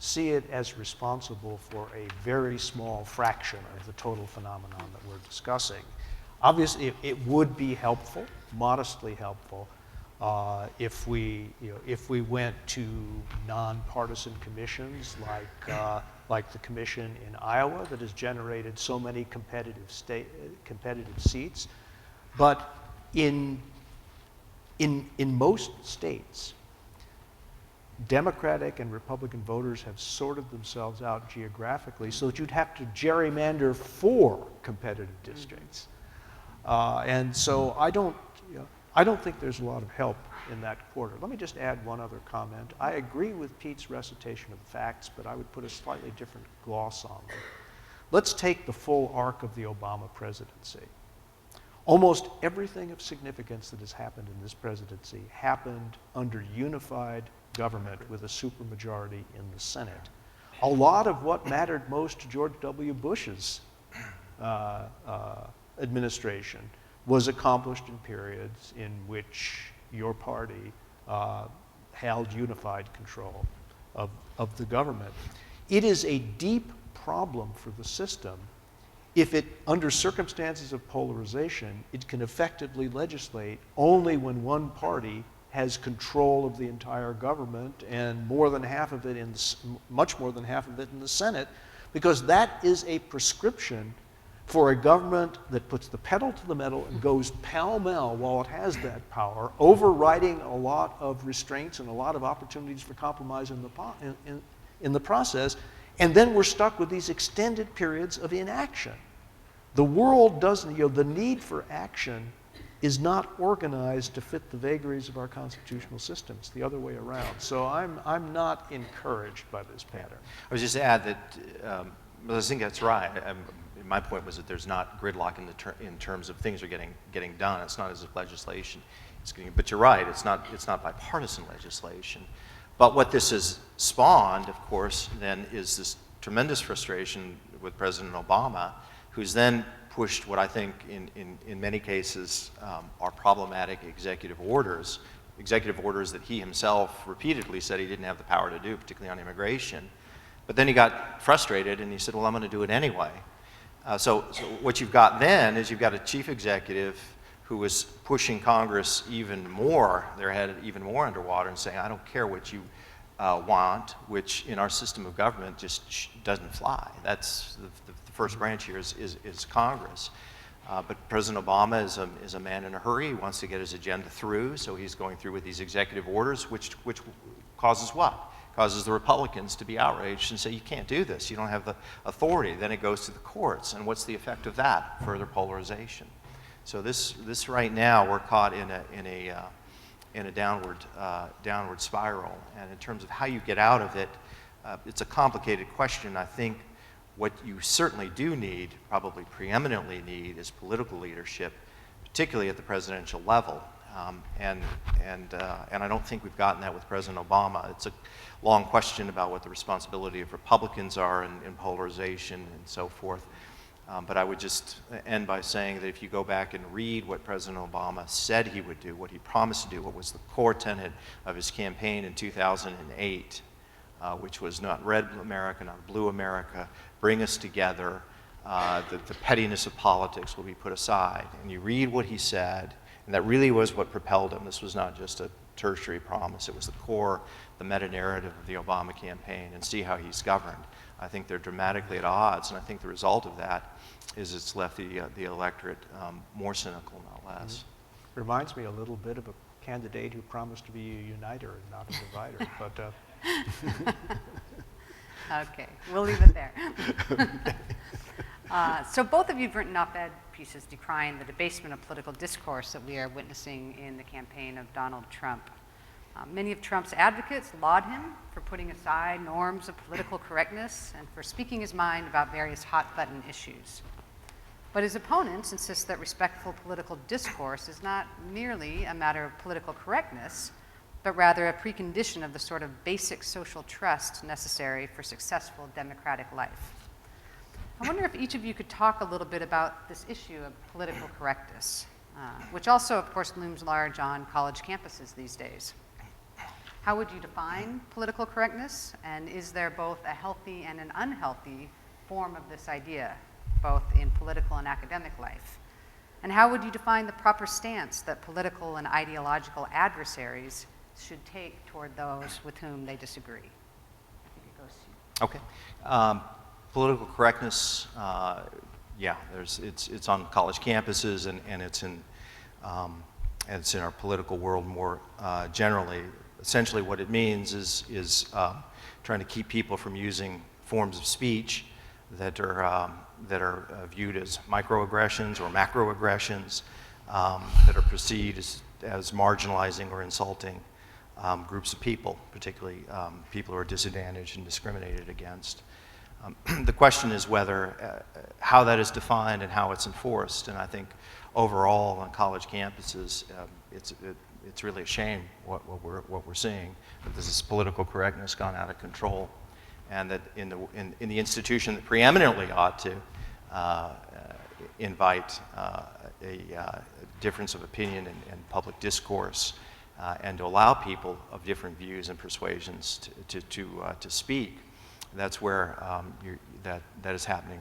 see it as responsible for a very small fraction of the total phenomenon that we're discussing. Obviously, it would be helpful, modestly helpful, if we went to nonpartisan commissions like the commission in Iowa that has generated so many competitive seats. But in most states, Democratic and Republican voters have sorted themselves out geographically so that you'd have to gerrymander for competitive districts. And so I don't think there's a lot of help in that quarter. Let me just add one other comment. I agree with Pete's recitation of the facts, but I would put a slightly different gloss on them. Let's take the full arc of the Obama presidency. Almost everything of significance that has happened in this presidency happened under unified government with a supermajority in the Senate. A lot of what mattered most to George W. Bush's administration was accomplished in periods in which your party held unified control of the government. It is a deep problem for the system if it, under circumstances of polarization, it can effectively legislate only when one party has control of the entire government and much more than half of it in the Senate, because that is a prescription for a government that puts the pedal to the metal and goes pell-mell while it has that power, overriding a lot of restraints and a lot of opportunities for compromise in the process, and then we're stuck with these extended periods of inaction. The world doesn't, the need for action is not organized to fit the vagaries of our constitutional system. It's the other way around. So I'm not encouraged by this pattern. I was just to add that, I think that's right. My point was that there's not gridlock in terms of things are getting done. It's not as if legislation is getting, but you're right, it's not bipartisan legislation. But what this has spawned, of course, then is this tremendous frustration with President Obama, who's then pushed what I think in many cases are problematic executive orders that he himself repeatedly said he didn't have the power to do, particularly on immigration. But then he got frustrated and he said, well, I'm going to do it anyway. So what you've got then is you've got a chief executive who is pushing Congress even more, their head even more underwater, and saying, I don't care what you want, which in our system of government just doesn't fly. That's the first branch here is Congress. But President Obama is a man in a hurry. He wants to get his agenda through, so he's going through with these executive orders, which causes what? Causes the Republicans to be outraged and say, you can't do this, you don't have the authority. Then it goes to the courts, and what's the effect of that? Further polarization. So this right now, we're caught in a downward spiral. And in terms of how you get out of it, it's a complicated question. I think what you certainly do need, probably preeminently need, is political leadership, particularly at the presidential level. And I don't think we've gotten that with President Obama. It's a long question about what the responsibility of Republicans are in polarization and so forth. But I would just end by saying that if you go back and read what President Obama said he would do, what he promised to do, what was the core tenet of his campaign in 2008, which was not red America, not blue America, bring us together, the pettiness of politics will be put aside. And you read what he said, and that really was what propelled him. This was not just a tertiary promise. It was the core, the meta-narrative of the Obama campaign, and see how he's governed. I think they're dramatically at odds, and I think the result of that is it's left the electorate more cynical, not less. Mm-hmm. Reminds me a little bit of a candidate who promised to be a uniter and not a divider, but Okay, we'll leave it there. So both of you have written op-ed pieces decrying the debasement of political discourse that we are witnessing in the campaign of Donald Trump. Many of Trump's advocates laud him for putting aside norms of political correctness and for speaking his mind about various hot-button issues. But his opponents insist that respectful political discourse is not merely a matter of political correctness, but rather a precondition of the sort of basic social trust necessary for successful democratic life. I wonder if each of you could talk a little bit about this issue of political correctness, which also, of course, looms large on college campuses these days. How would you define political correctness, and is there both a healthy and an unhealthy form of this idea, both in political and academic life? And how would you define the proper stance that political and ideological adversaries should take toward those with whom they disagree? I think it goes to you. Okay. Political correctness, yeah, it's on college campuses, and it's in our political world more generally. Essentially, what it means is trying to keep people from using forms of speech that are viewed as microaggressions or macroaggressions, that are perceived as marginalizing or insulting groups of people, particularly people who are disadvantaged and discriminated against. The question is whether, how that is defined and how it's enforced. And I think overall on college campuses, it's really a shame what we're seeing, that this is political correctness gone out of control, and that in the institution that preeminently ought to invite a difference of opinion and public discourse, and to allow people of different views and persuasions to speak. That's where that is happening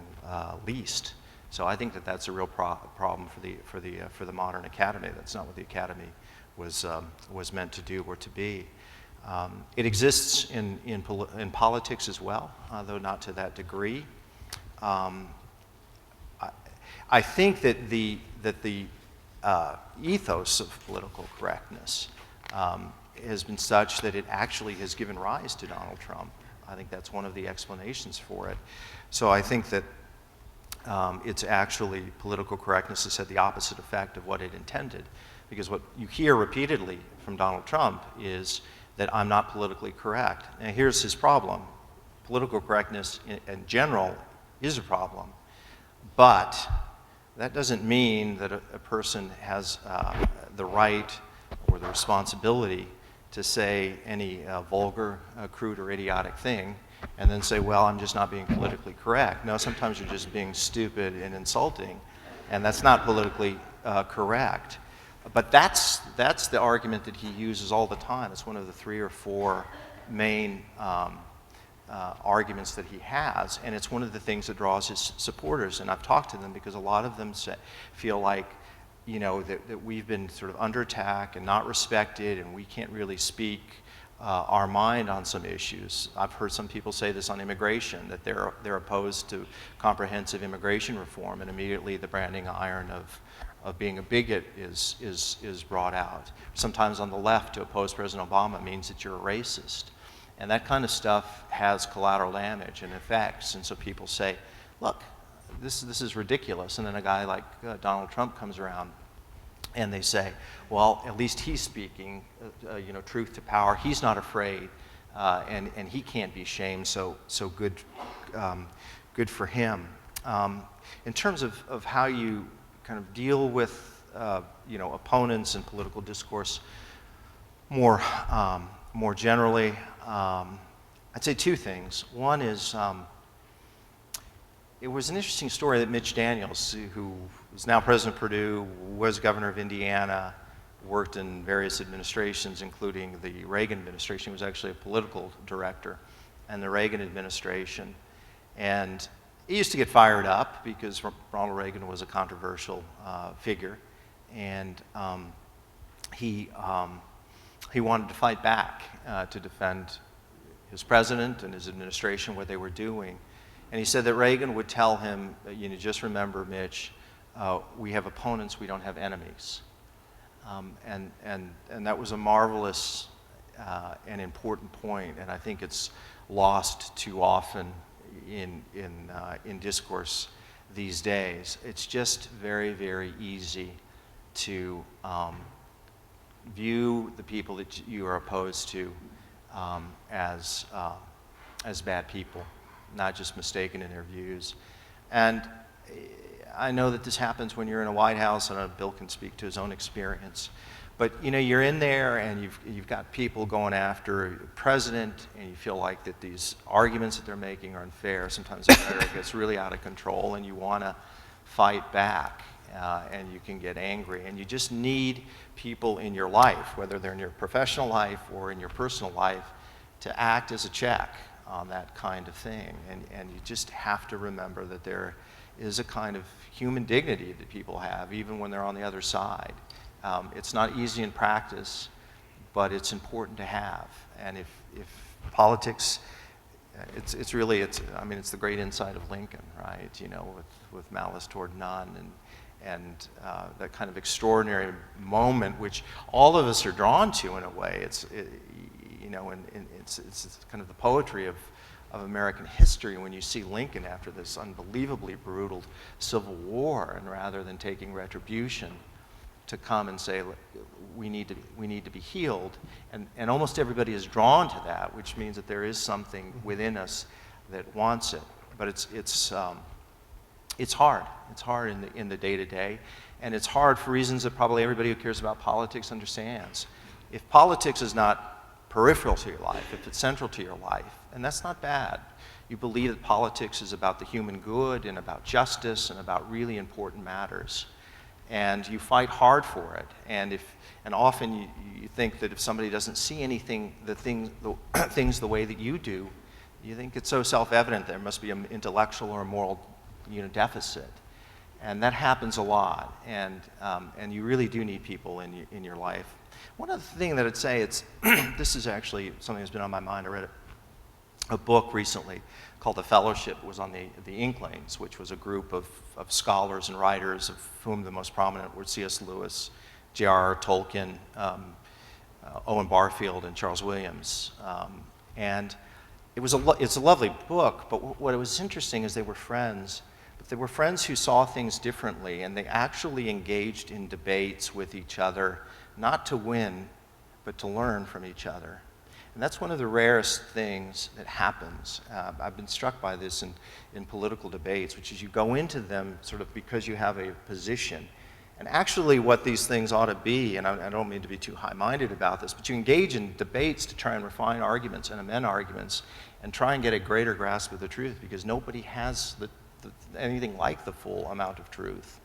least. So I think that's a real problem for the modern academy. That's not what the academy was meant to do or to be. It exists in politics as well, though not to that degree. I think that the ethos of political correctness has been such that it actually has given rise to Donald Trump. I think that's one of the explanations for it. So I think that it's actually, political correctness has had the opposite effect of what it intended. Because what you hear repeatedly from Donald Trump is that I'm not politically correct. And here's his problem. Political correctness in general is a problem. But that doesn't mean that a person has the right or the responsibility to say any vulgar, crude, or idiotic thing, and then say, well, I'm just not being politically correct. No, sometimes you're just being stupid and insulting, and that's not politically correct. But that's the argument that he uses all the time. It's one of the 3 or 4 main arguments that he has, and it's one of the things that draws his supporters. And I've talked to them because a lot of them feel like, you know, that we've been sort of under attack and not respected, and we can't really speak our mind on some issues. I've heard some people say this on immigration, that they're opposed to comprehensive immigration reform, and immediately the branding iron of being a bigot is brought out. Sometimes on the left, to oppose President Obama means that you're a racist. And that kind of stuff has collateral damage and effects, and so people say, look, this is ridiculous. And then a guy like Donald Trump comes around and they say, well, at least he's speaking truth to power. He's not afraid, and he can't be shamed, so good for him. In terms of how you kind of deal with opponents and political discourse more generally, I'd say 2 things. One is it was an interesting story that Mitch Daniels, who is now president of Purdue, was governor of Indiana, worked in various administrations, including the Reagan administration. He was actually a political director in the Reagan administration. And he used to get fired up because Ronald Reagan was a controversial figure. And he wanted to fight back to defend his president and his administration, what they were doing. And he said that Reagan would tell him, you know, just remember, Mitch, we have opponents, we don't have enemies. And that was a marvelous and important point, and I think it's lost too often in discourse these days. It's just very, very easy to view the people that you are opposed to as bad people, not just mistaken in their views. And I know that this happens when you're in a White House, and Bill can speak to his own experience. But you know, you're in there and you've got people going after the president, and you feel like that these arguments that they're making are unfair. Sometimes the rhetoric gets really out of control, and you want to fight back, and you can get angry. And you just need people in your life, whether they're in your professional life or in your personal life, to act as a check on that kind of thing. And you just have to remember that there is a kind of human dignity that people have, even when they're on the other side. It's not easy in practice, but it's important to have. And if politics, it's the great insight of Lincoln, right? You know, with malice toward none, and that kind of extraordinary moment, which all of us are drawn to in a way. It's kind of the poetry of American history when you see Lincoln after this unbelievably brutal Civil War, and rather than taking retribution, to come and say, we need to be healed, and almost everybody is drawn to that, which means that there is something within us that wants it. But it's hard. It's hard in the day-to-day, and it's hard for reasons that probably everybody who cares about politics understands. If politics is not peripheral to your life, if it's central to your life, and that's not bad. You believe that politics is about the human good and about justice and about really important matters. And you fight hard for it. And often you think that if somebody doesn't see things the way that you do, you think it's so self-evident there must be an intellectual or a moral deficit. And that happens a lot. And you really do need people in your life. One other thing that I'd say, this is actually something that's been on my mind. I read a book recently called The Fellowship. It was on the Inklings, which was a group of scholars and writers, of whom the most prominent were C.S. Lewis, J.R.R. Tolkien, Owen Barfield, and Charles Williams. And it's a lovely book, but what was interesting is they were friends. But they were friends who saw things differently, and they actually engaged in debates with each other, not to win, but to learn from each other. And that's one of the rarest things that happens. I've been struck by this in political debates, which is you go into them sort of because you have a position. And actually what these things ought to be, and I don't mean to be too high-minded about this, but you engage in debates to try and refine arguments and amend arguments and try and get a greater grasp of the truth, because nobody has anything like the full amount of truth.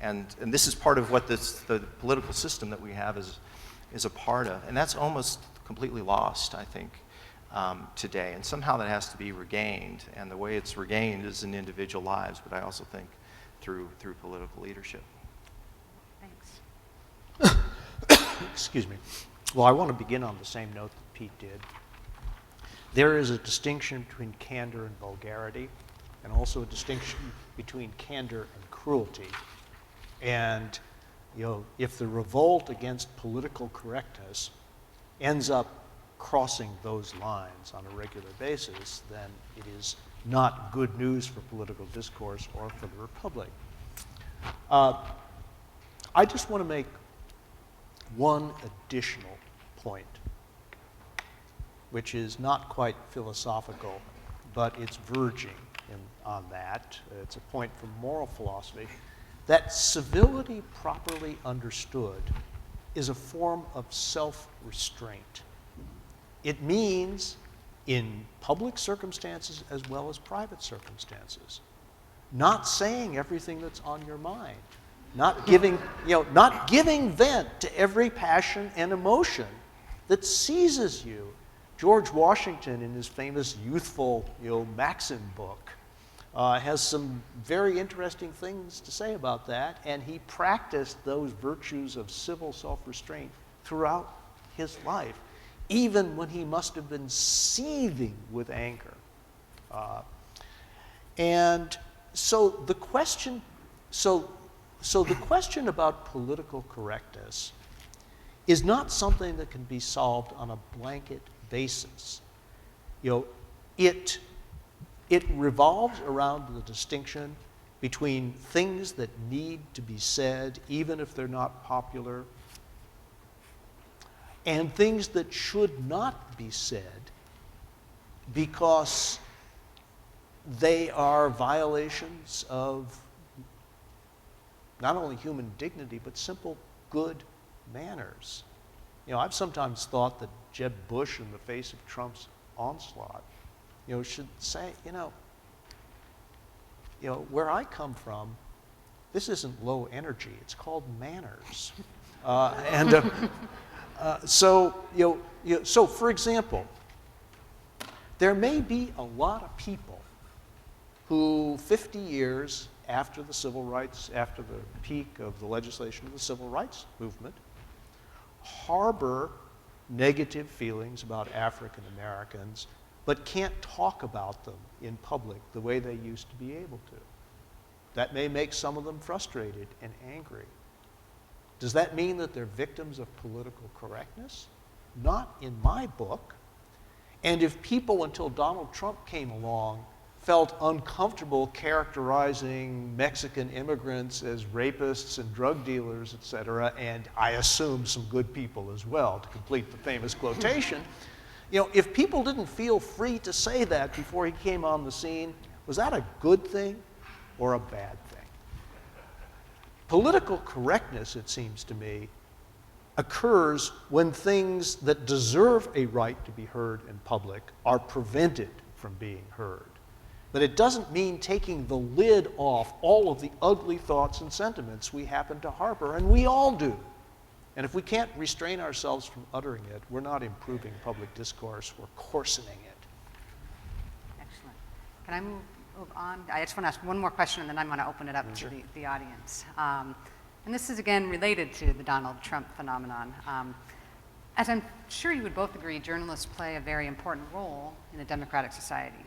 And this is part of what the political system that we have is a part of. And that's almost completely lost, I think, today. And somehow that has to be regained. And the way it's regained is in individual lives, but I also think through political leadership. Thanks. Excuse me. Well, I want to begin on the same note that Pete did. There is a distinction between candor and vulgarity, and also a distinction between candor and cruelty. And if the revolt against political correctness ends up crossing those lines on a regular basis, then it is not good news for political discourse or for the Republic. I just want to make one additional point, which is not quite philosophical, but it's verging on that. It's a point from moral philosophy, that civility properly understood is a form of self-restraint. It means, in public circumstances as well as private circumstances, not saying everything that's on your mind, not giving, not giving vent to every passion and emotion that seizes you. George Washington, in his famous youthful, Maxim book, has some very interesting things to say about that, and he practiced those virtues of civil self-restraint throughout his life, even when he must have been seething with anger. And so the question about political correctness is not something that can be solved on a blanket basis. It revolves around the distinction between things that need to be said, even if they're not popular, and things that should not be said because they are violations of not only human dignity, but simple good manners. I've sometimes thought that Jeb Bush, in the face of Trump's onslaught, should say, where I come from, this isn't low energy, it's called manners. So for example, there may be a lot of people who 50 years after the peak of the legislation of the civil rights movement, harbor negative feelings about African Americans, but can't talk about them in public the way they used to be able to. That may make some of them frustrated and angry. Does that mean that they're victims of political correctness? Not in my book. And if people, until Donald Trump came along, felt uncomfortable characterizing Mexican immigrants as rapists and drug dealers, et cetera, and I assume some good people as well, to complete the famous quotation, if people didn't feel free to say that before he came on the scene, was that a good thing or a bad thing? Political correctness, it seems to me, occurs when things that deserve a right to be heard in public are prevented from being heard. But it doesn't mean taking the lid off all of the ugly thoughts and sentiments we happen to harbor, and we all do. And if we can't restrain ourselves from uttering it, we're not improving public discourse, we're coarsening it. Excellent. Can I move on? I just want to ask one more question, and then I'm going to open it up Sure. to the audience. And this is, again, related to the Donald Trump phenomenon. As I'm sure you would both agree, journalists play a very important role in a democratic society.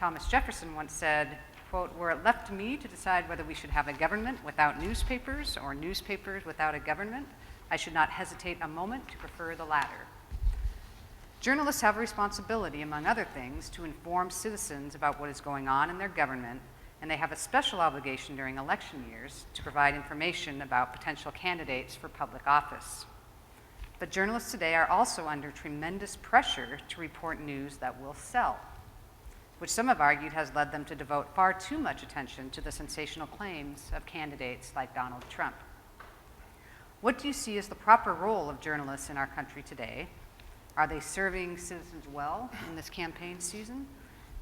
Thomas Jefferson once said, quote, "Were it left to me to decide whether we should have a government without newspapers or newspapers without a government, I should not hesitate a moment to prefer the latter." Journalists have a responsibility, among other things, to inform citizens about what is going on in their government, and they have a special obligation during election years to provide information about potential candidates for public office. But journalists today are also under tremendous pressure to report news that will sell, which some have argued has led them to devote far too much attention to the sensational claims of candidates like Donald Trump. What do you see as the proper role of journalists in our country today? Are they serving citizens well in this campaign season?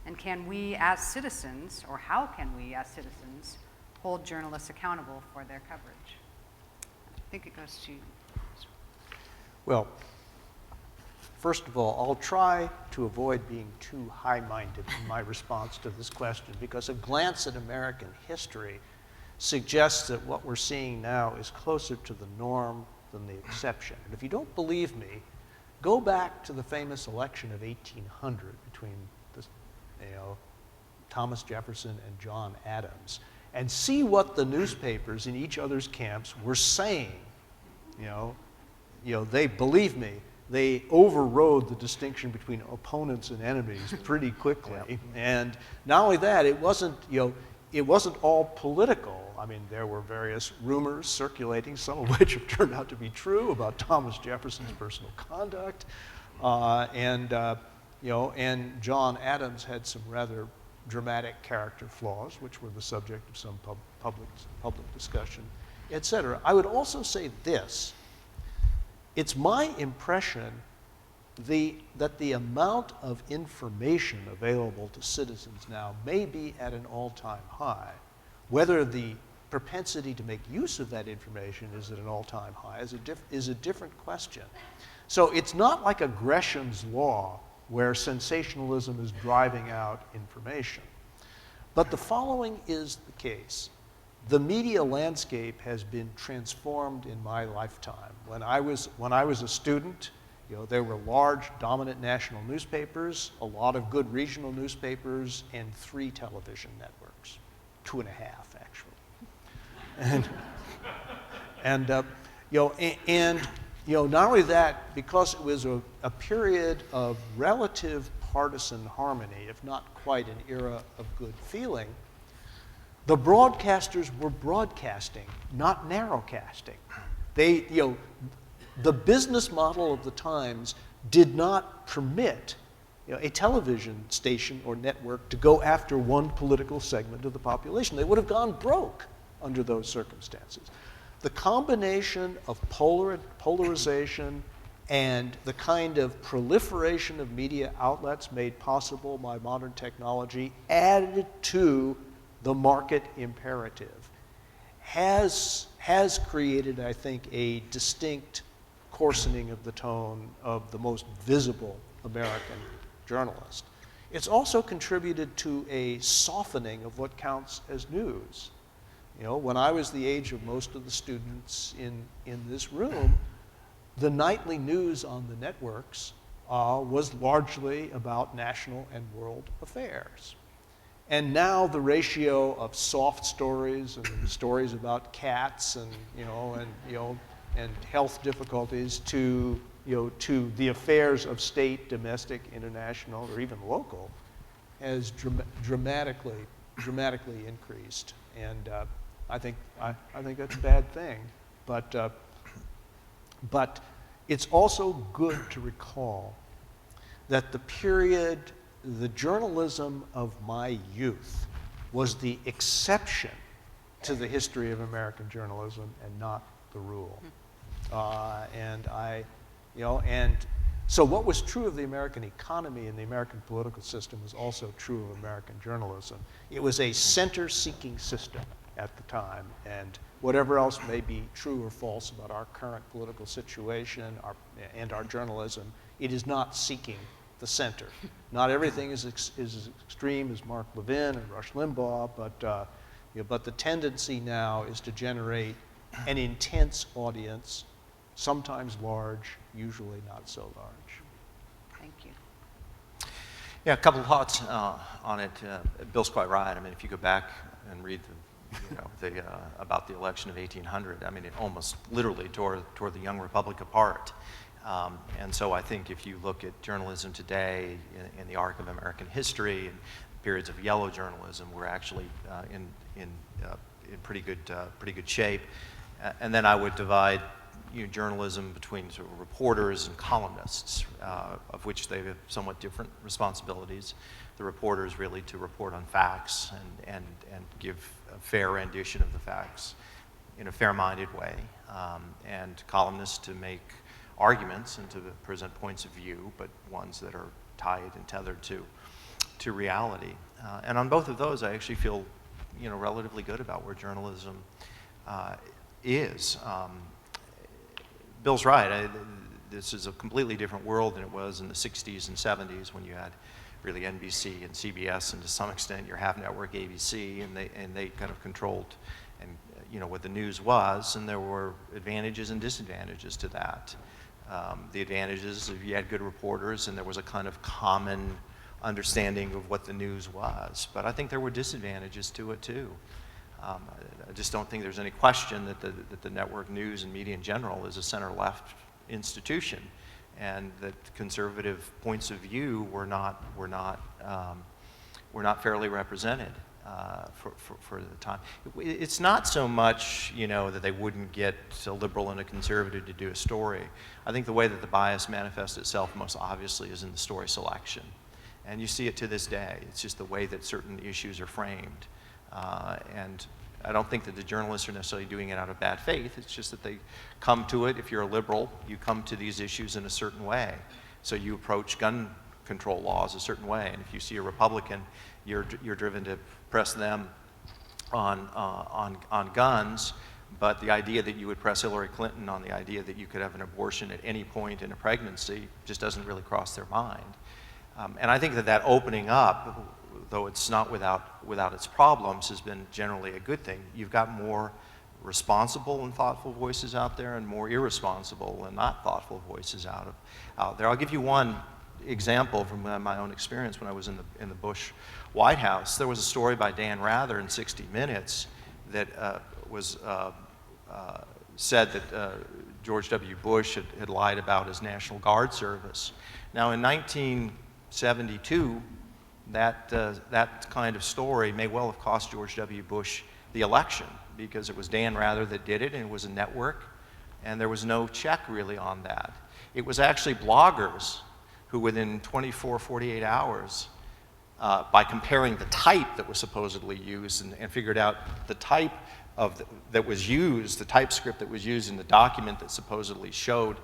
And can we as citizens, or how can we as citizens, hold journalists accountable for their coverage? I think it goes to you. Well, first of all, I'll try to avoid being too high-minded in my response to this question, because a glance at American history suggests that what we're seeing now is closer to the norm than the exception. And if you don't believe me, go back to the famous election of 1800 between Thomas Jefferson and John Adams, and see what the newspapers in each other's camps were saying. They, believe me, they overrode the distinction between opponents and enemies pretty quickly. Yeah. And not only that, it wasn't all political. I mean, there were various rumors circulating, some of which have turned out to be true, about Thomas Jefferson's personal conduct, and John Adams had some rather dramatic character flaws, which were the subject of some public discussion, etc. I would also say this. It's my impression that the amount of information available to citizens now may be at an all-time high, Whether the propensity to make use of that information is at an all-time high is a different question. So it's not like a Gresham's law where sensationalism is driving out information. But the following is the case. The media landscape has been transformed in my lifetime. When I was a student, there were large, dominant national newspapers, a lot of good regional newspapers, and 3 television networks, 2.5 actually. Not only that, because it was a period of relative partisan harmony, if not quite an era of good feeling, the broadcasters were broadcasting, not narrowcasting. The business model of the Times did not permit a television station or network to go after one political segment of the population. They would have gone broke under those circumstances. The combination of polarization and the kind of proliferation of media outlets made possible by modern technology added to the market imperative has created, I think, a distinct coarsening of the tone of the most visible American journalist. It's also contributed to a softening of what counts as news. When I was the age of most of the students in this room, the nightly news on the networks was largely about national and world affairs. And now the ratio of soft stories and stories about cats and health difficulties to the affairs of state, domestic, international, or even local has dramatically increased. And I think that's a bad thing. But it's also good to recall that the journalism of my youth was the exception to the history of American journalism and not the rule. And so what was true of the American economy and the American political system was also true of American journalism. It was a center-seeking system at the time, and whatever else may be true or false about our current political situation and our journalism, it is not seeking the center. Not everything is as extreme as Mark Levin and Rush Limbaugh, but the tendency now is to generate an intense audience, sometimes large, usually not so large. Thank you. Yeah, a couple of thoughts on it. Bill's quite right. I mean, if you go back and read about the election of 1800, I mean, it almost literally tore the young republic apart. And so I think if you look at journalism today in the arc of American history and periods of yellow journalism, we're actually in pretty good shape. And then I would divide journalism between sort of reporters and columnists, of which they have somewhat different responsibilities. The reporters really to report on facts and give a fair rendition of the facts in a fair-minded way, and columnists to make arguments and to present points of view, but ones that are tied and tethered to reality. And on both of those, I actually feel relatively good about where journalism is. Bill's right. This is a completely different world than it was in the 60s and 70s when you had really NBC and CBS and to some extent your half-network ABC, and they kind of controlled what the news was, and there were advantages and disadvantages to that. The advantages if you had good reporters and there was a kind of common understanding of what the news was, but I think there were disadvantages to it too. I just don't think there's any question that the network news and media in general is a center-left institution, and that conservative points of view were not fairly represented for the time. It's not so much that they wouldn't get a liberal and a conservative to do a story. I think the way that the bias manifests itself most obviously is in the story selection, and you see it to this day. It's just the way that certain issues are framed. And I don't think that the journalists are necessarily doing it out of bad faith. It's just that they come to it. If you're a liberal, you come to these issues in a certain way. So you approach gun control laws a certain way. And if you see a Republican, you're driven to press them on guns, but the idea that you would press Hillary Clinton on the idea that you could have an abortion at any point in a pregnancy just doesn't really cross their mind. And I think that opening up, though it's not without its problems, has been generally a good thing. You've got more responsible and thoughtful voices out there and more irresponsible and not thoughtful voices out there. I'll give you one example from my own experience when I was in the Bush White House. There was a story by Dan Rather in 60 Minutes that said that George W. Bush had lied about his National Guard service. Now, in 1972, that kind of story may well have cost George W. Bush the election, because it was Dan Rather that did it, and it was a network, and there was no check really on that. It was actually bloggers who within 24, 48 hours, by comparing the type that was supposedly used and figured out the type that was used, the typescript that was used in the document that supposedly showed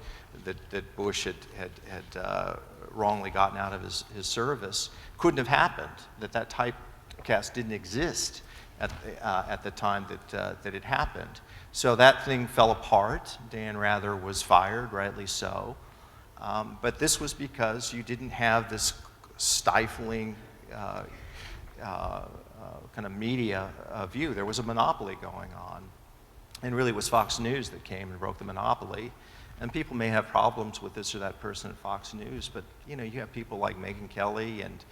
that Bush had wrongly gotten out of his service, couldn't have happened, that typecast didn't exist at the time that it happened. So that thing fell apart. Dan Rather was fired, rightly so. But this was because you didn't have this stifling kind of media view. There was a monopoly going on. And really it was Fox News that came and broke the monopoly. And people may have problems with this or that person at Fox News, but you have people like Megyn Kelly and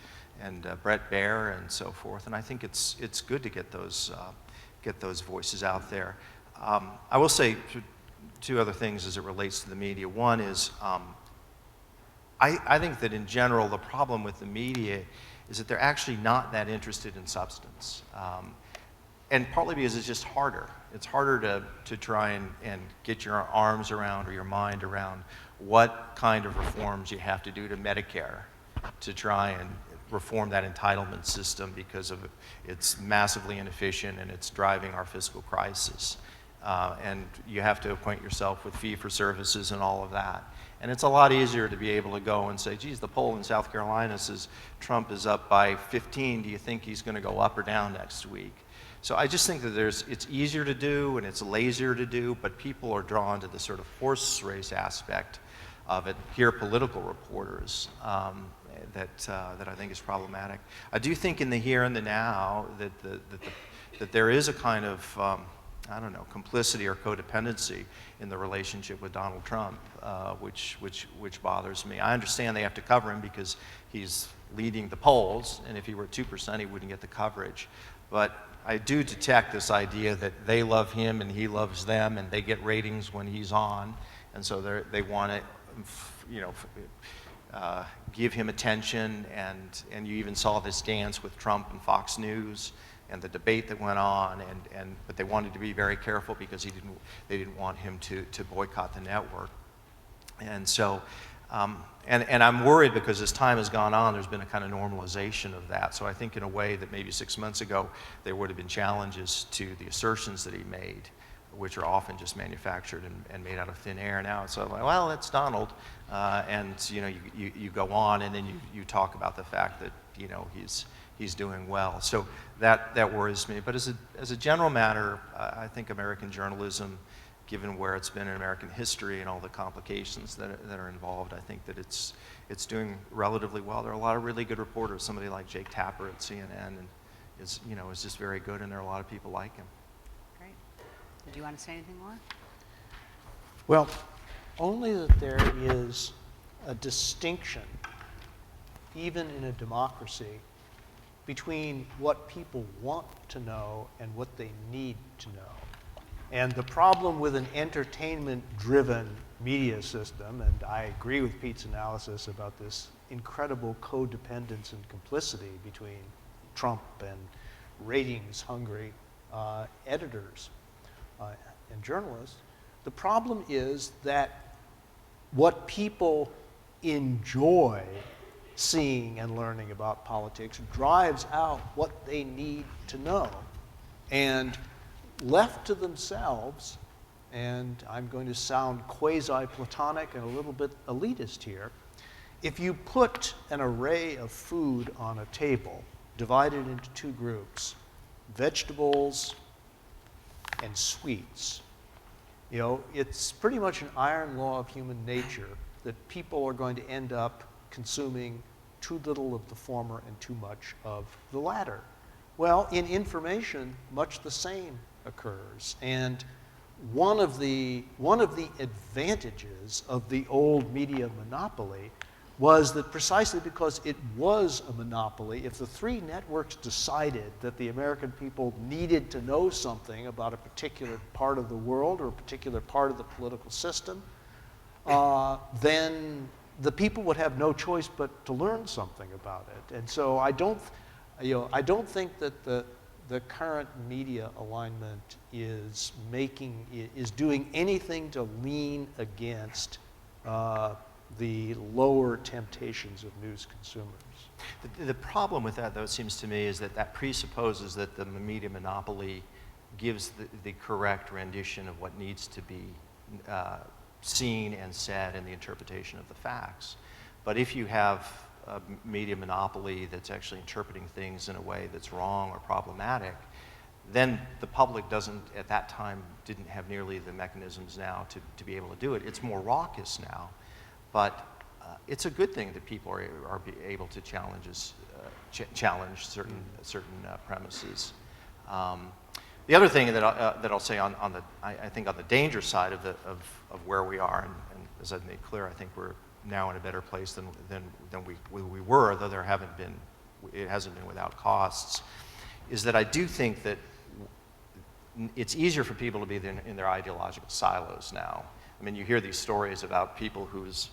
Brett Baer and so forth. And I think it's good to get those voices out there. I will say two other things as it relates to the media. One is I think that in general the problem with the media is that they're actually not that interested in substance. And partly because it's just harder. It's harder to try and get your arms around or your mind around what kind of reforms you have to do to Medicare to try and reform that entitlement system, because it's massively inefficient and it's driving our fiscal crisis. And you have to acquaint yourself with fee-for-services and all of that. And it's a lot easier to be able to go and say, geez, the poll in South Carolina says Trump is up by 15. Do you think he's going to go up or down next week? So I just think that it's easier to do and it's lazier to do, but people are drawn to the sort of horse race aspect of it. Here, political reporters, that I think is problematic. I do think in the here and the now that there is a kind of complicity or codependency in the relationship with Donald Trump, which bothers me. I understand they have to cover him because he's leading the polls, and if he were at 2%, he wouldn't get the coverage. But I do detect this idea that they love him and he loves them, and they get ratings when he's on, and so they want to, give him attention. And you even saw this dance with Trump and Fox News and the debate that went on, but they wanted to be very careful because they didn't want him to boycott the network. And so, and I'm worried because as time has gone on, there's been a kind of normalization of that. So I think in a way that maybe 6 months ago, there would have been challenges to the assertions that he made, which are often just manufactured and made out of thin air. Now it's like, well, that's Donald, and you go on, and then you talk about the fact that he's doing well. So that worries me. But as a general matter, I think American journalism, given where it's been in American history and all the complications that are involved, I think that it's doing relatively well. There are a lot of really good reporters. Somebody like Jake Tapper at CNN is just very good, and there are a lot of people like him. Great. Did you want to say anything more? Well, only that there is a distinction, even in a democracy, between what people want to know and what they need to know. And the problem with an entertainment-driven media system, and I agree with Pete's analysis about this incredible codependence and complicity between Trump and ratings-hungry editors and journalists, the problem is that what people enjoy seeing and learning about politics drives out what they need to know. And left to themselves, and I'm going to sound quasi-Platonic and a little bit elitist here, if you put an array of food on a table, divided into two groups, vegetables, and sweets. You know, it's pretty much an iron law of human nature that people are going to end up consuming too little of the former and too much of the latter. Well, in information, much the same occurs. And one of the advantages of the old media monopoly was that precisely because it was a monopoly, if the three networks decided that the American people needed to know something about a particular part of the world or a particular part of the political system, then the people would have no choice but to learn something about it. And so I don't think that the current media alignment is doing anything to lean against the lower temptations of news consumers. The problem with that, though, it seems to me, is that that presupposes that the media monopoly gives the correct rendition of what needs to be seen and said in the interpretation of the facts. But if you have a media monopoly that's actually interpreting things in a way that's wrong or problematic, then the public at that time, didn't have nearly the mechanisms now to be able to do it. It's more raucous now. But it's a good thing that people are able to challenge certain premises. The other thing that I'll say I think on the danger side of where we are, and as I've made clear, I think we're now in a better place than we were, though it hasn't been without costs, is that I do think that it's easier for people to be in their ideological silos now. I mean, you hear these stories about people whose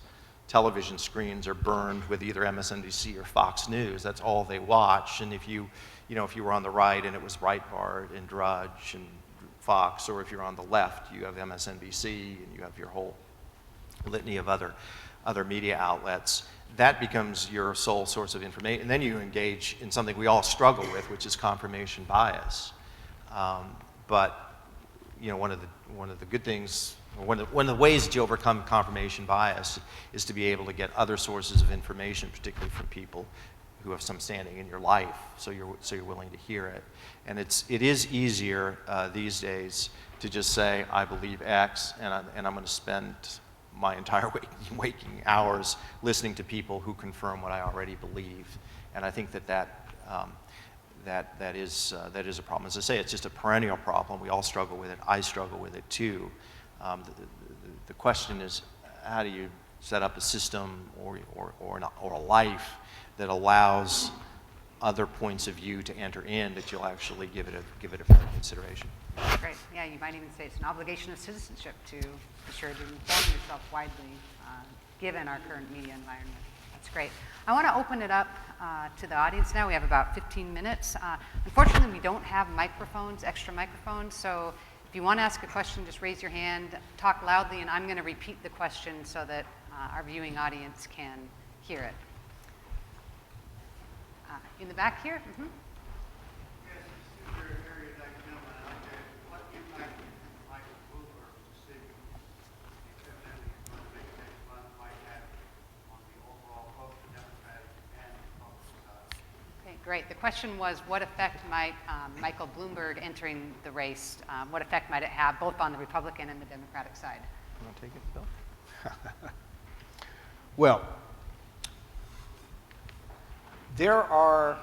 television screens are burned with either MSNBC or Fox News. That's all they watch. And if you were on the right and it was Breitbart and Drudge and Fox, or if you're on the left, you have MSNBC and you have your whole litany of other media outlets. That becomes your sole source of information. And then you engage in something we all struggle with, which is confirmation bias. But one of the good things, one of the ways that you overcome confirmation bias is to be able to get other sources of information, particularly from people who have some standing in your life, so you're willing to hear it. And it is easier these days to just say, I believe X, and I'm going to spend my entire waking hours listening to people who confirm what I already believe. And I think that is a problem. As I say, it's just a perennial problem. We all struggle with it. I struggle with it too. The question is, how do you set up a system or a life that allows other points of view to enter in that you'll actually give it a fair consideration? Great. Yeah, you might even say it's an obligation of citizenship to be sure to inform yourself widely, given our current media environment. That's great. I want to open it up to the audience now. We have about 15 minutes. Unfortunately, we don't have extra microphones, so if you want to ask a question, just raise your hand, talk loudly, and I'm going to repeat the question so that our viewing audience can hear it. In the back here? Mm-hmm. Yes, this is your area of gentleman out there. What impact did Michael Bloomberg's decision, evidently he's going to make next month, might have on the overall both the Democratic and Republican side? Okay, great. The question was, what effect might Michael Bloomberg entering the race, what effect might it have both on the Republican and the Democratic side? You want to take it, Bill? Well, there are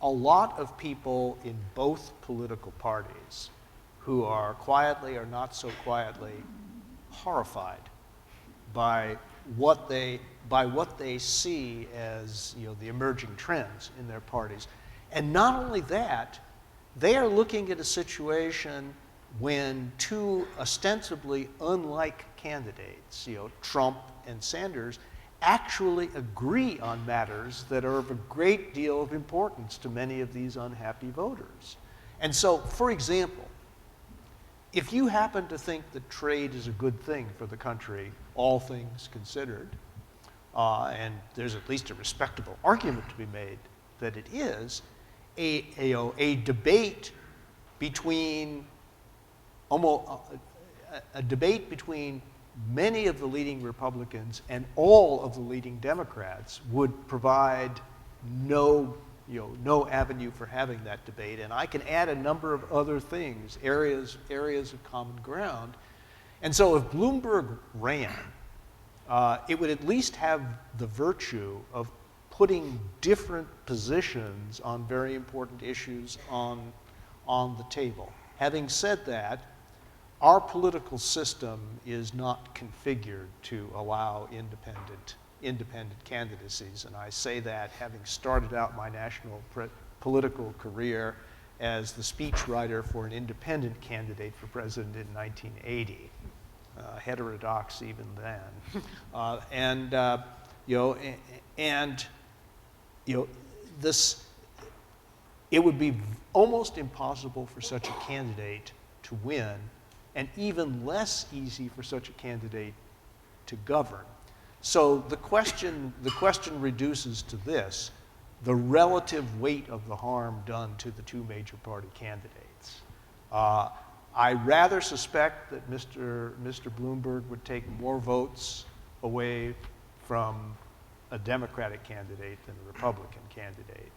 a lot of people in both political parties who are quietly or not so quietly horrified by what they see as the emerging trends in their parties. And not only that, they are looking at a situation when two ostensibly unlike candidates, Trump and Sanders, actually agree on matters that are of a great deal of importance to many of these unhappy voters. And so, for example, if you happen to think that trade is a good thing for the country, all things considered, and there's at least a respectable argument to be made that it is, a debate between many of the leading Republicans and all of the leading Democrats would provide no no avenue for having that debate. And I can add a number of other things, areas of common ground. And so if Bloomberg ran, it would at least have the virtue of putting different positions on very important issues on the table. Having said that, our political system is not configured to allow independent candidacies, and I say that having started out my national political career as the speechwriter for an independent candidate for president in 1980, heterodox even then, it would be almost impossible for such a candidate to win, and even less easy for such a candidate to govern. So the question reduces to this: the relative weight of the harm done to the two major party candidates. I rather suspect that Mr. Bloomberg would take more votes away from a Democratic candidate than a Republican candidate.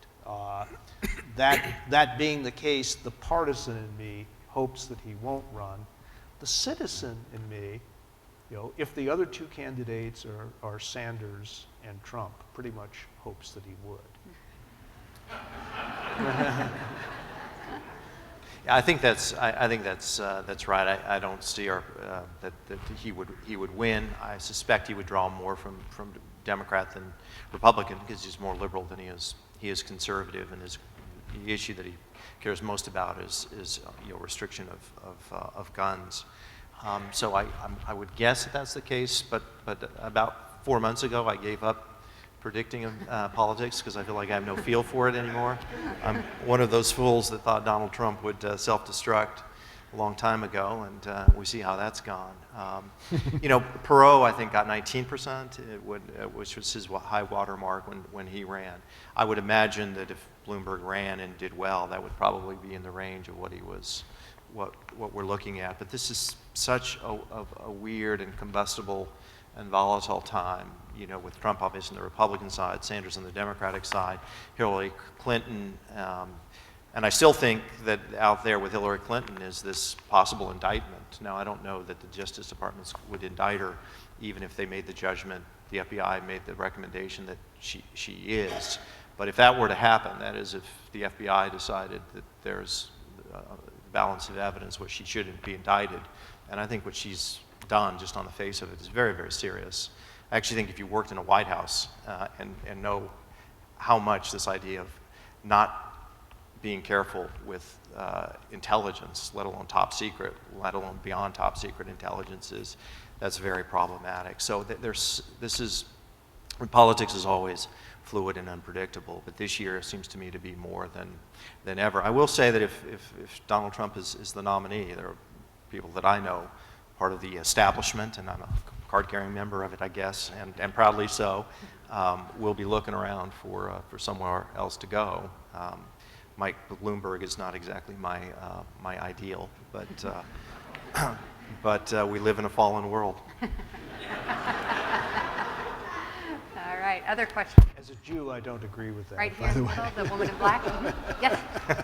That being the case, the partisan in me hopes that he won't run. The citizen in me, if the other two candidates are Sanders and Trump, pretty much hopes that he would. Yeah, I think that's right. I don't see that he would win. I suspect he would draw more from Democrat than Republican because he's more liberal than he is conservative, and the issue that he cares most about is restriction of guns. So I would guess that that's the case, but about 4 months ago I gave up predicting politics because I feel like I have no feel for it anymore. I'm one of those fools that thought Donald Trump would self-destruct a long time ago, and we see how that's gone. Perot, I think, got 19%, which was his high water mark when he ran. I would imagine that if Bloomberg ran and did well, that would probably be in the range of what we're looking at. But this is such a weird and combustible and volatile time, with Trump obviously on the Republican side, Sanders on the Democratic side, Hillary Clinton, and I still think that out there with Hillary Clinton is this possible indictment. Now, I don't know that the Justice Department would indict her, even if they made the judgment, the FBI made the recommendation that she is. But if that were to happen, that is if the FBI decided that there's a balance of evidence where she shouldn't be indicted, and I think what she's done just on the face of it is very, very serious. I actually think if you worked in a White House and know how much this idea of not being careful with intelligence, let alone top secret, let alone beyond top secret intelligence, that's very problematic. So politics is always fluid and unpredictable, but this year seems to me to be more than ever. I will say that if Donald Trump is the nominee, there are people that I know, part of the establishment, and I'm a card-carrying member of it, I guess, and proudly so, will be looking around for somewhere else to go. Mike Bloomberg is not exactly my ideal, but we live in a fallen world. All right, other questions? As a Jew, I don't agree with that. Right here in the middle, the woman in black. Yes. I'd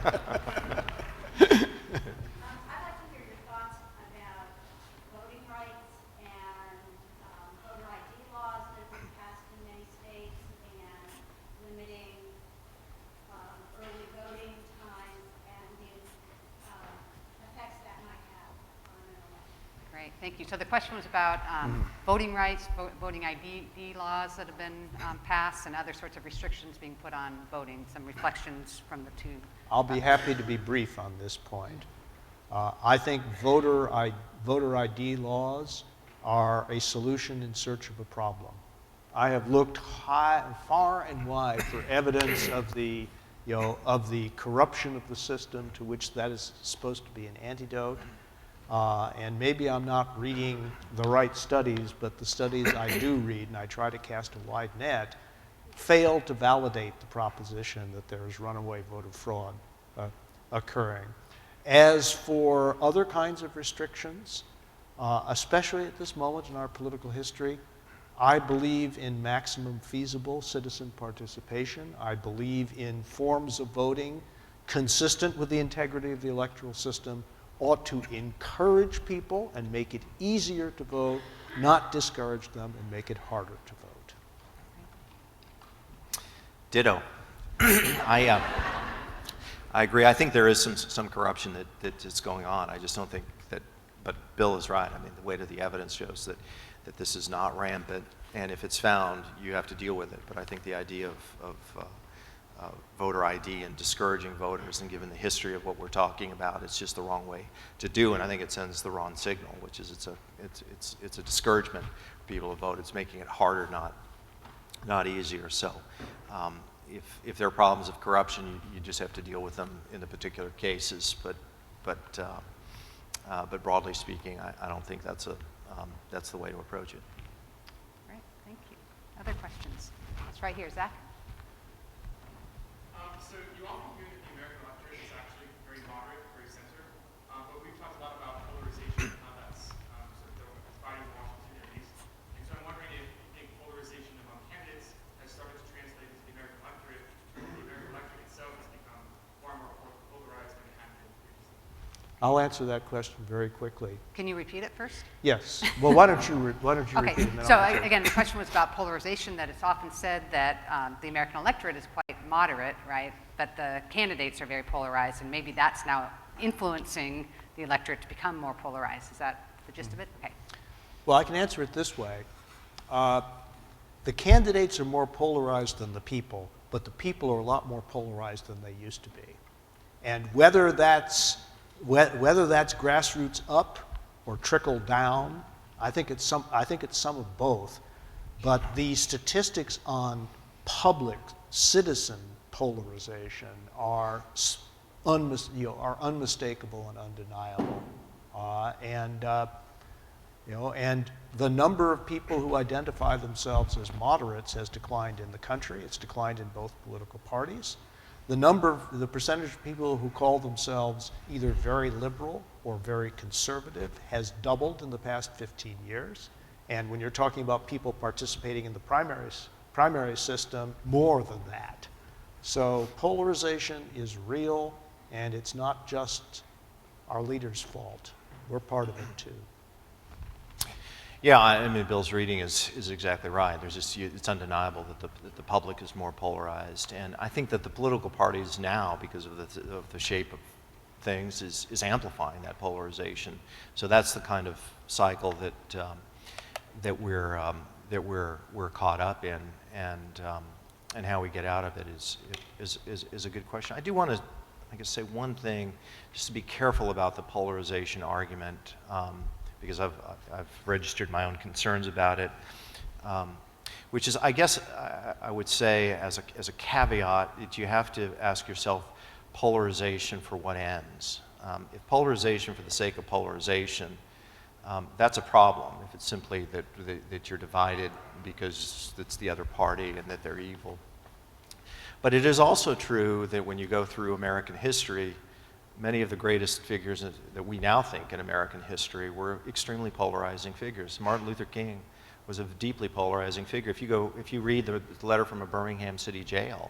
like to hear your thoughts about voting rights and voter ID laws that have been passed in many states and limiting early voting times and the effects that might have on an election. Great, thank you. So the question was about voting rights, voting ID laws that have been passed, and other sorts of restrictions being put on voting. Some reflections from the two. I'll be happy to be brief on this point. I think voter ID laws are a solution in search of a problem. I have looked far and wide for evidence of the corruption of the system to which that is supposed to be an antidote. And maybe I'm not reading the right studies, but the studies I do read, and I try to cast a wide net, fail to validate the proposition that there is runaway voter fraud occurring. As for other kinds of restrictions, especially at this moment in our political history, I believe in maximum feasible citizen participation. I believe in forms of voting consistent with the integrity of the electoral system, ought to encourage people and make it easier to vote, not discourage them and make it harder to vote. Ditto. I agree. I think there is some corruption that is going on. I just don't think that, but Bill is right. I mean, the weight of the evidence shows that this is not rampant, and if it's found, you have to deal with it. But I think the idea of voter ID and discouraging voters, and given the history of what we're talking about, it's just the wrong way to do, and I think it sends the wrong signal, which is it's a discouragement for people to vote. It's making it harder, not easier. So if there are problems of corruption, you just have to deal with them in the particular cases. But broadly speaking, I don't think that's the way to approach it. Great, thank you. Other questions? It's right here, Zach. So you often hear that the American electorate is actually very moderate, very center, but we've talked a lot about polarization and how that's sort of dividing Washington at least. And so I'm wondering if you think polarization among candidates has started to translate into the American electorate, or the American electorate itself has become far more polarized than it had been previously. I'll answer that question very quickly. Can you repeat it first? Yes. Well, why don't you Okay, repeat it? And then so I'll answer it. again, the question was about polarization, that it's often said that the American electorate is quite moderate, right? But the candidates are very polarized, and maybe that's now influencing the electorate to become more polarized. Is that the gist of it? Okay. Well, I can answer it this way. The candidates are more polarized than the people, but the people are a lot more polarized than they used to be. And whether that's grassroots up or trickle down, I think it's some of both. But the statistics on public citizen polarization are unmistakable and undeniable. And the number of people who identify themselves as moderates has declined in the country. It's declined in both political parties. The percentage of people who call themselves either very liberal or very conservative has doubled in the past 15 years. And when you're talking about people participating in the primary system, more than that. So polarization is real, and it's not just our leaders' fault. We're part of it too. Yeah, I mean, Bill's reading is exactly right. It's undeniable that the public is more polarized, and I think that the political parties now, because of the shape of things, is amplifying that polarization. So that's the kind of cycle that we're caught up in, and how we get out of it is a good question. I do want to, I guess, say one thing, just to be careful about the polarization argument. Because I've registered my own concerns about it, which is, I guess, I would say as a caveat, that you have to ask yourself, polarization for what ends? If polarization for the sake of polarization, that's a problem. If it's simply that you're divided because it's the other party and that they're evil. But it is also true that when you go through American history, many of the greatest figures that we now think in American history were extremely polarizing figures. Martin Luther King was a deeply polarizing figure. If you read the letter from a Birmingham City jail,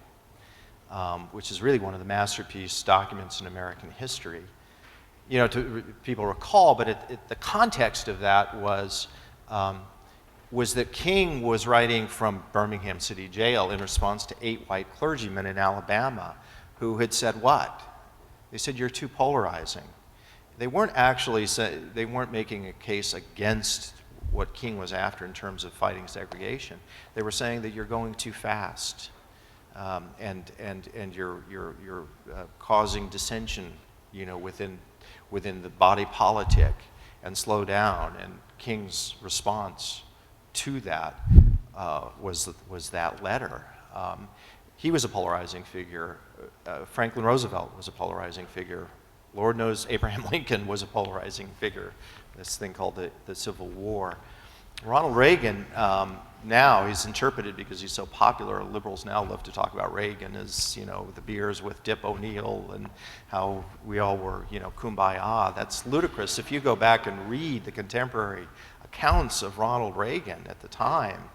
which is really one of the masterpiece documents in American history, people recall, but the context of that was that King was writing from Birmingham City jail in response to 8 white clergymen in Alabama who had said what? They said, you're too polarizing. They weren't making a case against what King was after in terms of fighting segregation. They were saying that you're going too fast, and you're causing dissension, within the body politic, and slow down. And King's response to that was that letter. He was a polarizing figure. Franklin Roosevelt was a polarizing figure. Lord knows Abraham Lincoln was a polarizing figure. This thing called the Civil War. Ronald Reagan now he's interpreted because he's so popular. Liberals now love to talk about Reagan as, you know, the beers with Dip O'Neill and how we all were, you know, kumbaya. That's ludicrous. If you go back and read the contemporary accounts of Ronald Reagan at the time,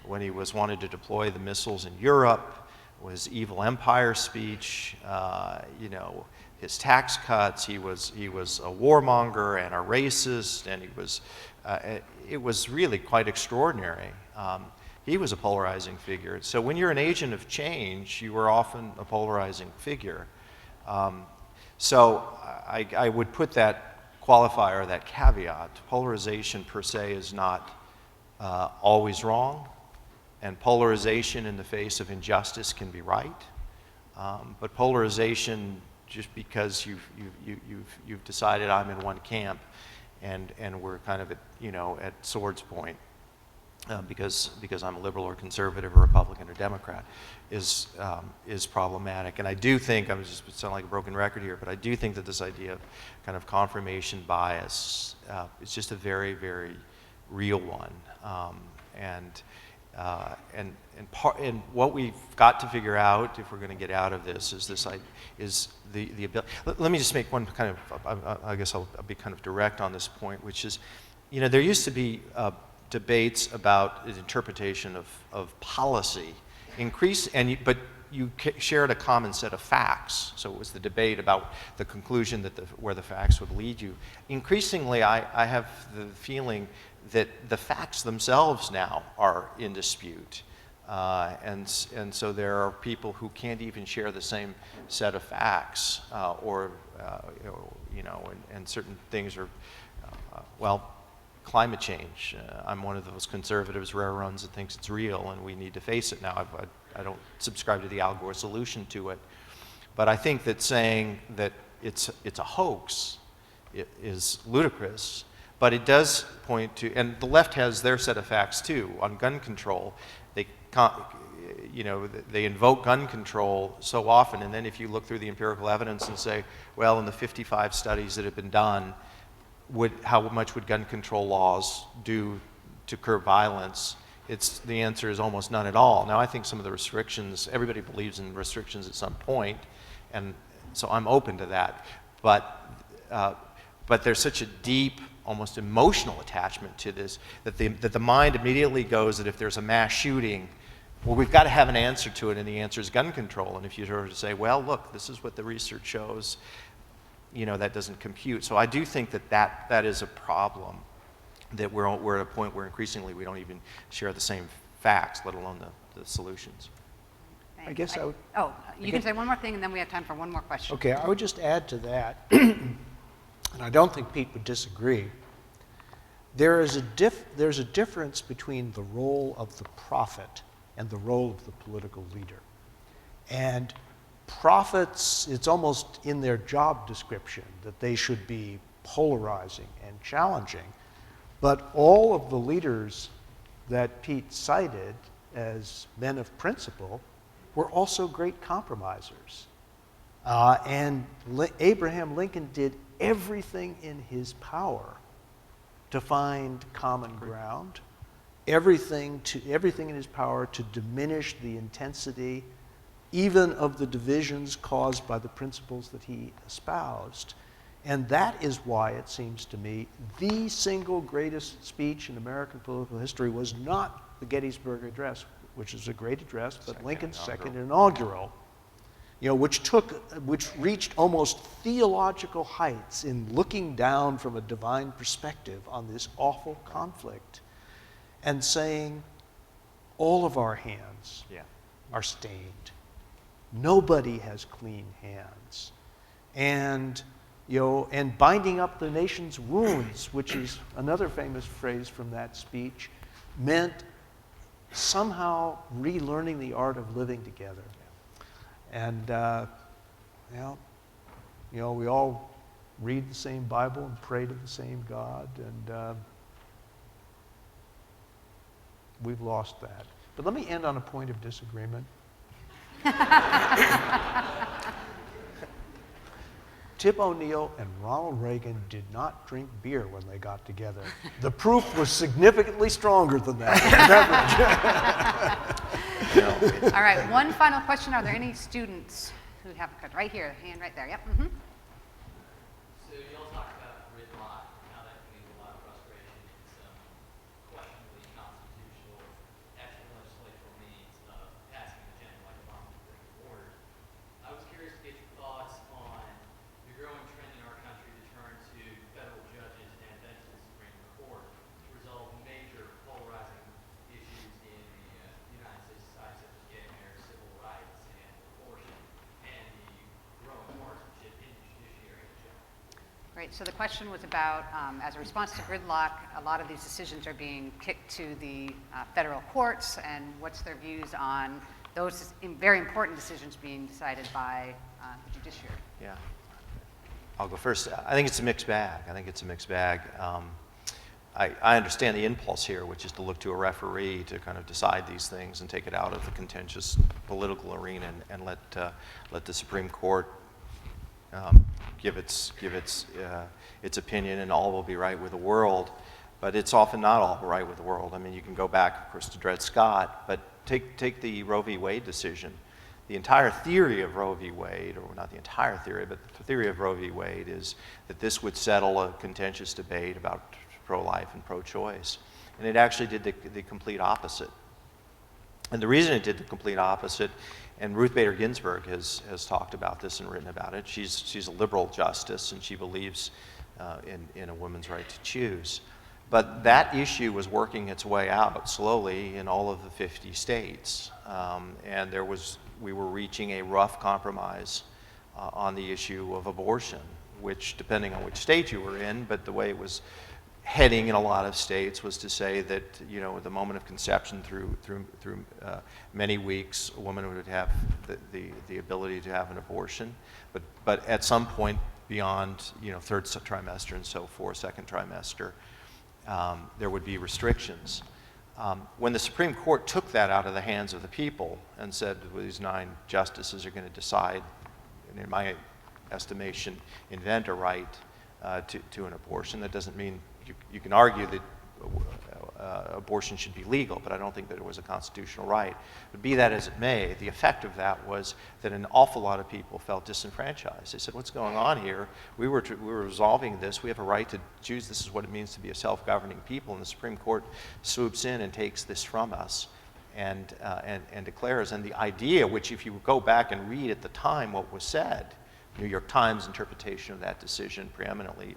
when he wanted to deploy the missiles in Europe, was evil empire speech, you know, his tax cuts. He was a warmonger and a racist, and it was really quite extraordinary. He was a polarizing figure. So when you're an agent of change, you are often a polarizing figure. So I would put that qualifier, that caveat. Polarization per se is not always wrong, and polarization in the face of injustice can be right. But polarization, just because you've decided I'm in one camp, and we're kind of at, you know, at sword's point, because I'm a liberal or conservative or Republican or Democrat, is problematic. And I do think, I'm just sound like a broken record here, but I do think that this idea of kind of confirmation bias is just a very, very real one. And what we've got to figure out, if we're going to get out of this, is the ability. Let me just make one kind of, I guess I'll be kind of direct on this point, which is, you know, there used to be debates about the interpretation of policy, but you shared a common set of facts. So it was the debate about the conclusion that where the facts would lead you. Increasingly, I have the feeling that the facts themselves now are in dispute. And so there are people who can't even share the same set of facts, and certain things are, climate change. I'm one of those conservatives, rare runs, that thinks it's real and we need to face it now. I don't subscribe to the Al Gore solution to it. But I think that saying that it's a hoax is ludicrous. But it does point to, and the left has their set of facts too, on gun control. They invoke gun control so often, and then if you look through the empirical evidence and say, well, in the 55 studies that have been done, how much would gun control laws do to curb violence? The answer is almost none at all. Now, I think some of the restrictions, everybody believes in restrictions at some point, and so I'm open to that. But there's such a deep, almost emotional attachment to this that the mind immediately goes that if there's a mass shooting, well, we've got to have an answer to it, and the answer is gun control. And if you sort of say, well, look, this is what the research shows, you know, that doesn't compute. So I do think that is a problem, that we're at a point where increasingly we don't even share the same facts, let alone the solutions. Thanks. I guess I would. Oh, you can say one more thing, and then we have time for one more question. Okay, I would just add to that, and I don't think Pete would disagree. There's a difference between the role of the prophet and the role of the political leader. And prophets, it's almost in their job description that they should be polarizing and challenging. But all of the leaders that Pete cited as men of principle were also great compromisers. And Abraham Lincoln did everything in his power to find common ground, everything in his power to diminish the intensity even of the divisions caused by the principles that he espoused. And that is why it seems to me the single greatest speech in American political history was not the Gettysburg Address, which is a great address, but Lincoln's second inaugural, you know, which reached almost theological heights in looking down from a divine perspective on this awful conflict and saying, all of our hands are stained. Nobody has clean hands. And, you know, and binding up the nation's wounds, which is another famous phrase from that speech, meant somehow relearning the art of living together. And, we all read the same Bible and pray to the same God, and we've lost that. But let me end on a point of disagreement. Tip O'Neill and Ronald Reagan did not drink beer when they got together. The proof was significantly stronger than that beverage. All right, one final question. Are there any students who have a question? Right here, hand right there. Yep. Mm-hmm. So you all talked about gridlock, how that can lead to a lot of frustration and some questionably constitutional, extra legislative means of passing an agenda like Obama Supreme Court. I was curious to get your thoughts on the growing trend in our country to turn to federal judges and benches of the Supreme Court to resolve major polarizing issues in the United States society, such as gay marriage, civil rights, and abortion, and the growing partisanship in the judiciary in general. Great. So the question was about, as a response to gridlock, a lot of these decisions are being kicked to the federal courts, and what's their views on those very important decisions being decided by the judiciary? Yeah. I'll go first. I think it's a mixed bag. I understand the impulse here, which is to look to a referee to kind of decide these things and take it out of the contentious political arena and let the Supreme Court give its opinion, and all will be right with the world. But it's often not all right with the world. I mean, you can go back, of course, to Dred Scott, but take the Roe v. Wade decision. The entire theory of Roe v. Wade, or not the entire theory, but the theory of Roe v. Wade is that this would settle a contentious debate about pro-life and pro-choice. And it actually did the complete opposite. And the reason it did the complete opposite, and Ruth Bader Ginsburg has talked about this and written about it, she's a liberal justice, and she believes in a woman's right to choose. But that issue was working its way out slowly in all of the 50 states. And we were reaching a rough compromise on the issue of abortion, which, depending on which state you were in, but the way it was heading in a lot of states was to say that, you know, at the moment of conception through many weeks, a woman would have the ability to have an abortion, but at some point beyond, you know, third trimester and so forth, second trimester, there would be restrictions. When the Supreme Court took that out of the hands of the people and said, well, these 9 justices are going to decide, and in my estimation, invent a right to an abortion, that doesn't mean you can argue that abortion should be legal, but I don't think that it was a constitutional right. But be that as it may, the effect of that was that an awful lot of people felt disenfranchised. They said, what's going on here? We were resolving this. We have a right to choose. This is what it means to be a self-governing people. And the Supreme Court swoops in and takes this from us and declares. And the idea, which if you go back and read at the time what was said, New York Times interpretation of that decision preeminently,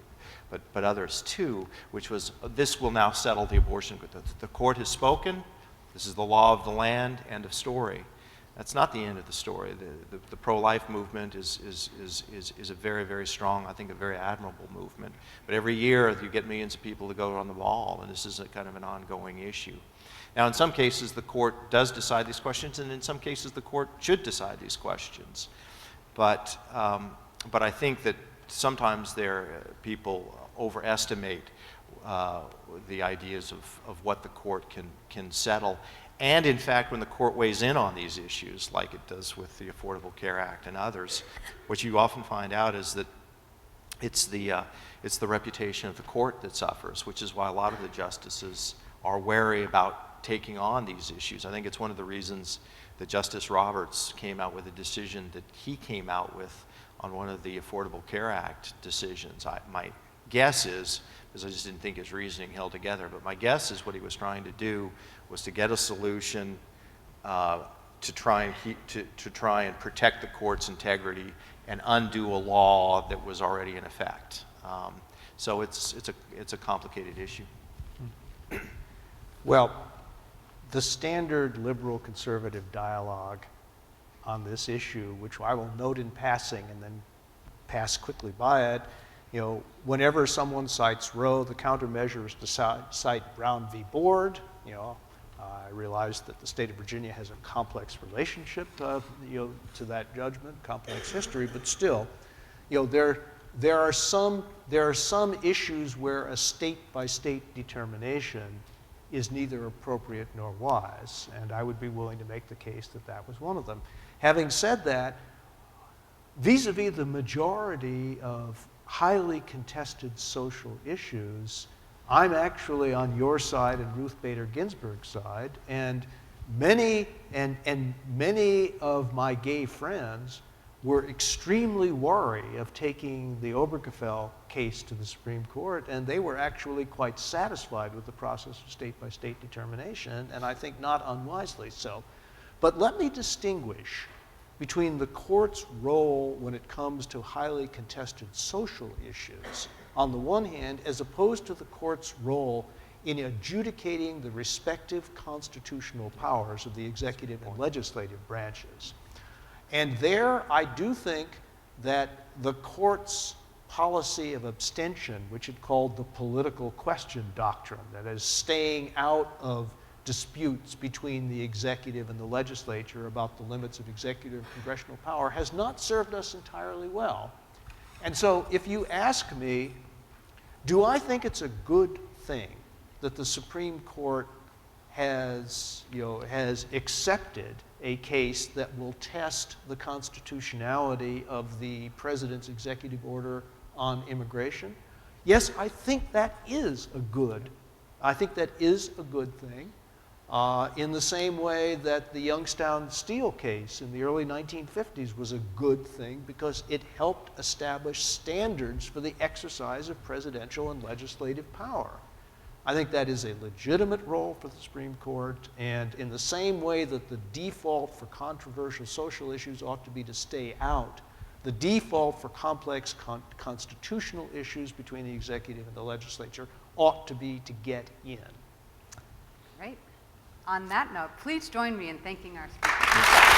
but others too, which was, this will now settle the abortion. The court has spoken. This is the law of the land. End of story. That's not the end of the story. The pro-life movement is a very, very strong, I think a very admirable movement. But every year you get millions of people to go on the ball, and this is a kind of an ongoing issue. Now, in some cases, the court does decide these questions, and in some cases, the court should decide these questions. But I think that sometimes people overestimate the ideas of what the court can settle. And in fact, when the court weighs in on these issues, like it does with the Affordable Care Act and others, what you often find out is that it's the reputation of the court that suffers, which is why a lot of the justices are wary about taking on these issues. I think it's one of the reasons that Justice Roberts came out with a decision that he came out with on one of the Affordable Care Act decisions. My guess is, because I just didn't think his reasoning held together, but my guess is what he was trying to do was to get a solution to try and protect the court's integrity and undo a law that was already in effect. So it's a complicated issue. Well, the standard liberal-conservative dialogue on this issue, which I will note in passing and then pass quickly by it, you know, whenever someone cites Roe, the countermeasure is to cite Brown v. Board. You know, I realize that the state of Virginia has a complex relationship, you know, to that judgment, complex history, but still, you know, there are some issues where a state-by-state determination is neither appropriate nor wise, and I would be willing to make the case that that was one of them. Having said that, vis-a-vis the majority of highly contested social issues, I'm actually on your side and Ruth Bader Ginsburg's side, and many of my gay friends were extremely wary of taking the Obergefell case to the Supreme Court, and they were actually quite satisfied with the process of state-by-state determination, and I think not unwisely so. But let me distinguish between the court's role when it comes to highly contested social issues, on the one hand, as opposed to the court's role in adjudicating the respective constitutional powers of the executive and legislative branches. And there, I do think that the court's policy of abstention, which it called the political question doctrine, that is, staying out of disputes between the executive and the legislature about the limits of executive congressional power, has not served us entirely well. And so, if you ask me, do I think it's a good thing that the Supreme Court has accepted a case that will test the constitutionality of the president's executive order on immigration? Yes, I think that is a good thing. In the same way that the Youngstown Steel case in the early 1950s was a good thing because it helped establish standards for the exercise of presidential and legislative power. I think that is a legitimate role for the Supreme Court, and in the same way that the default for controversial social issues ought to be to stay out, the default for complex constitutional issues between the executive and the legislature ought to be to get in. Great. On that note, please join me in thanking our speakers.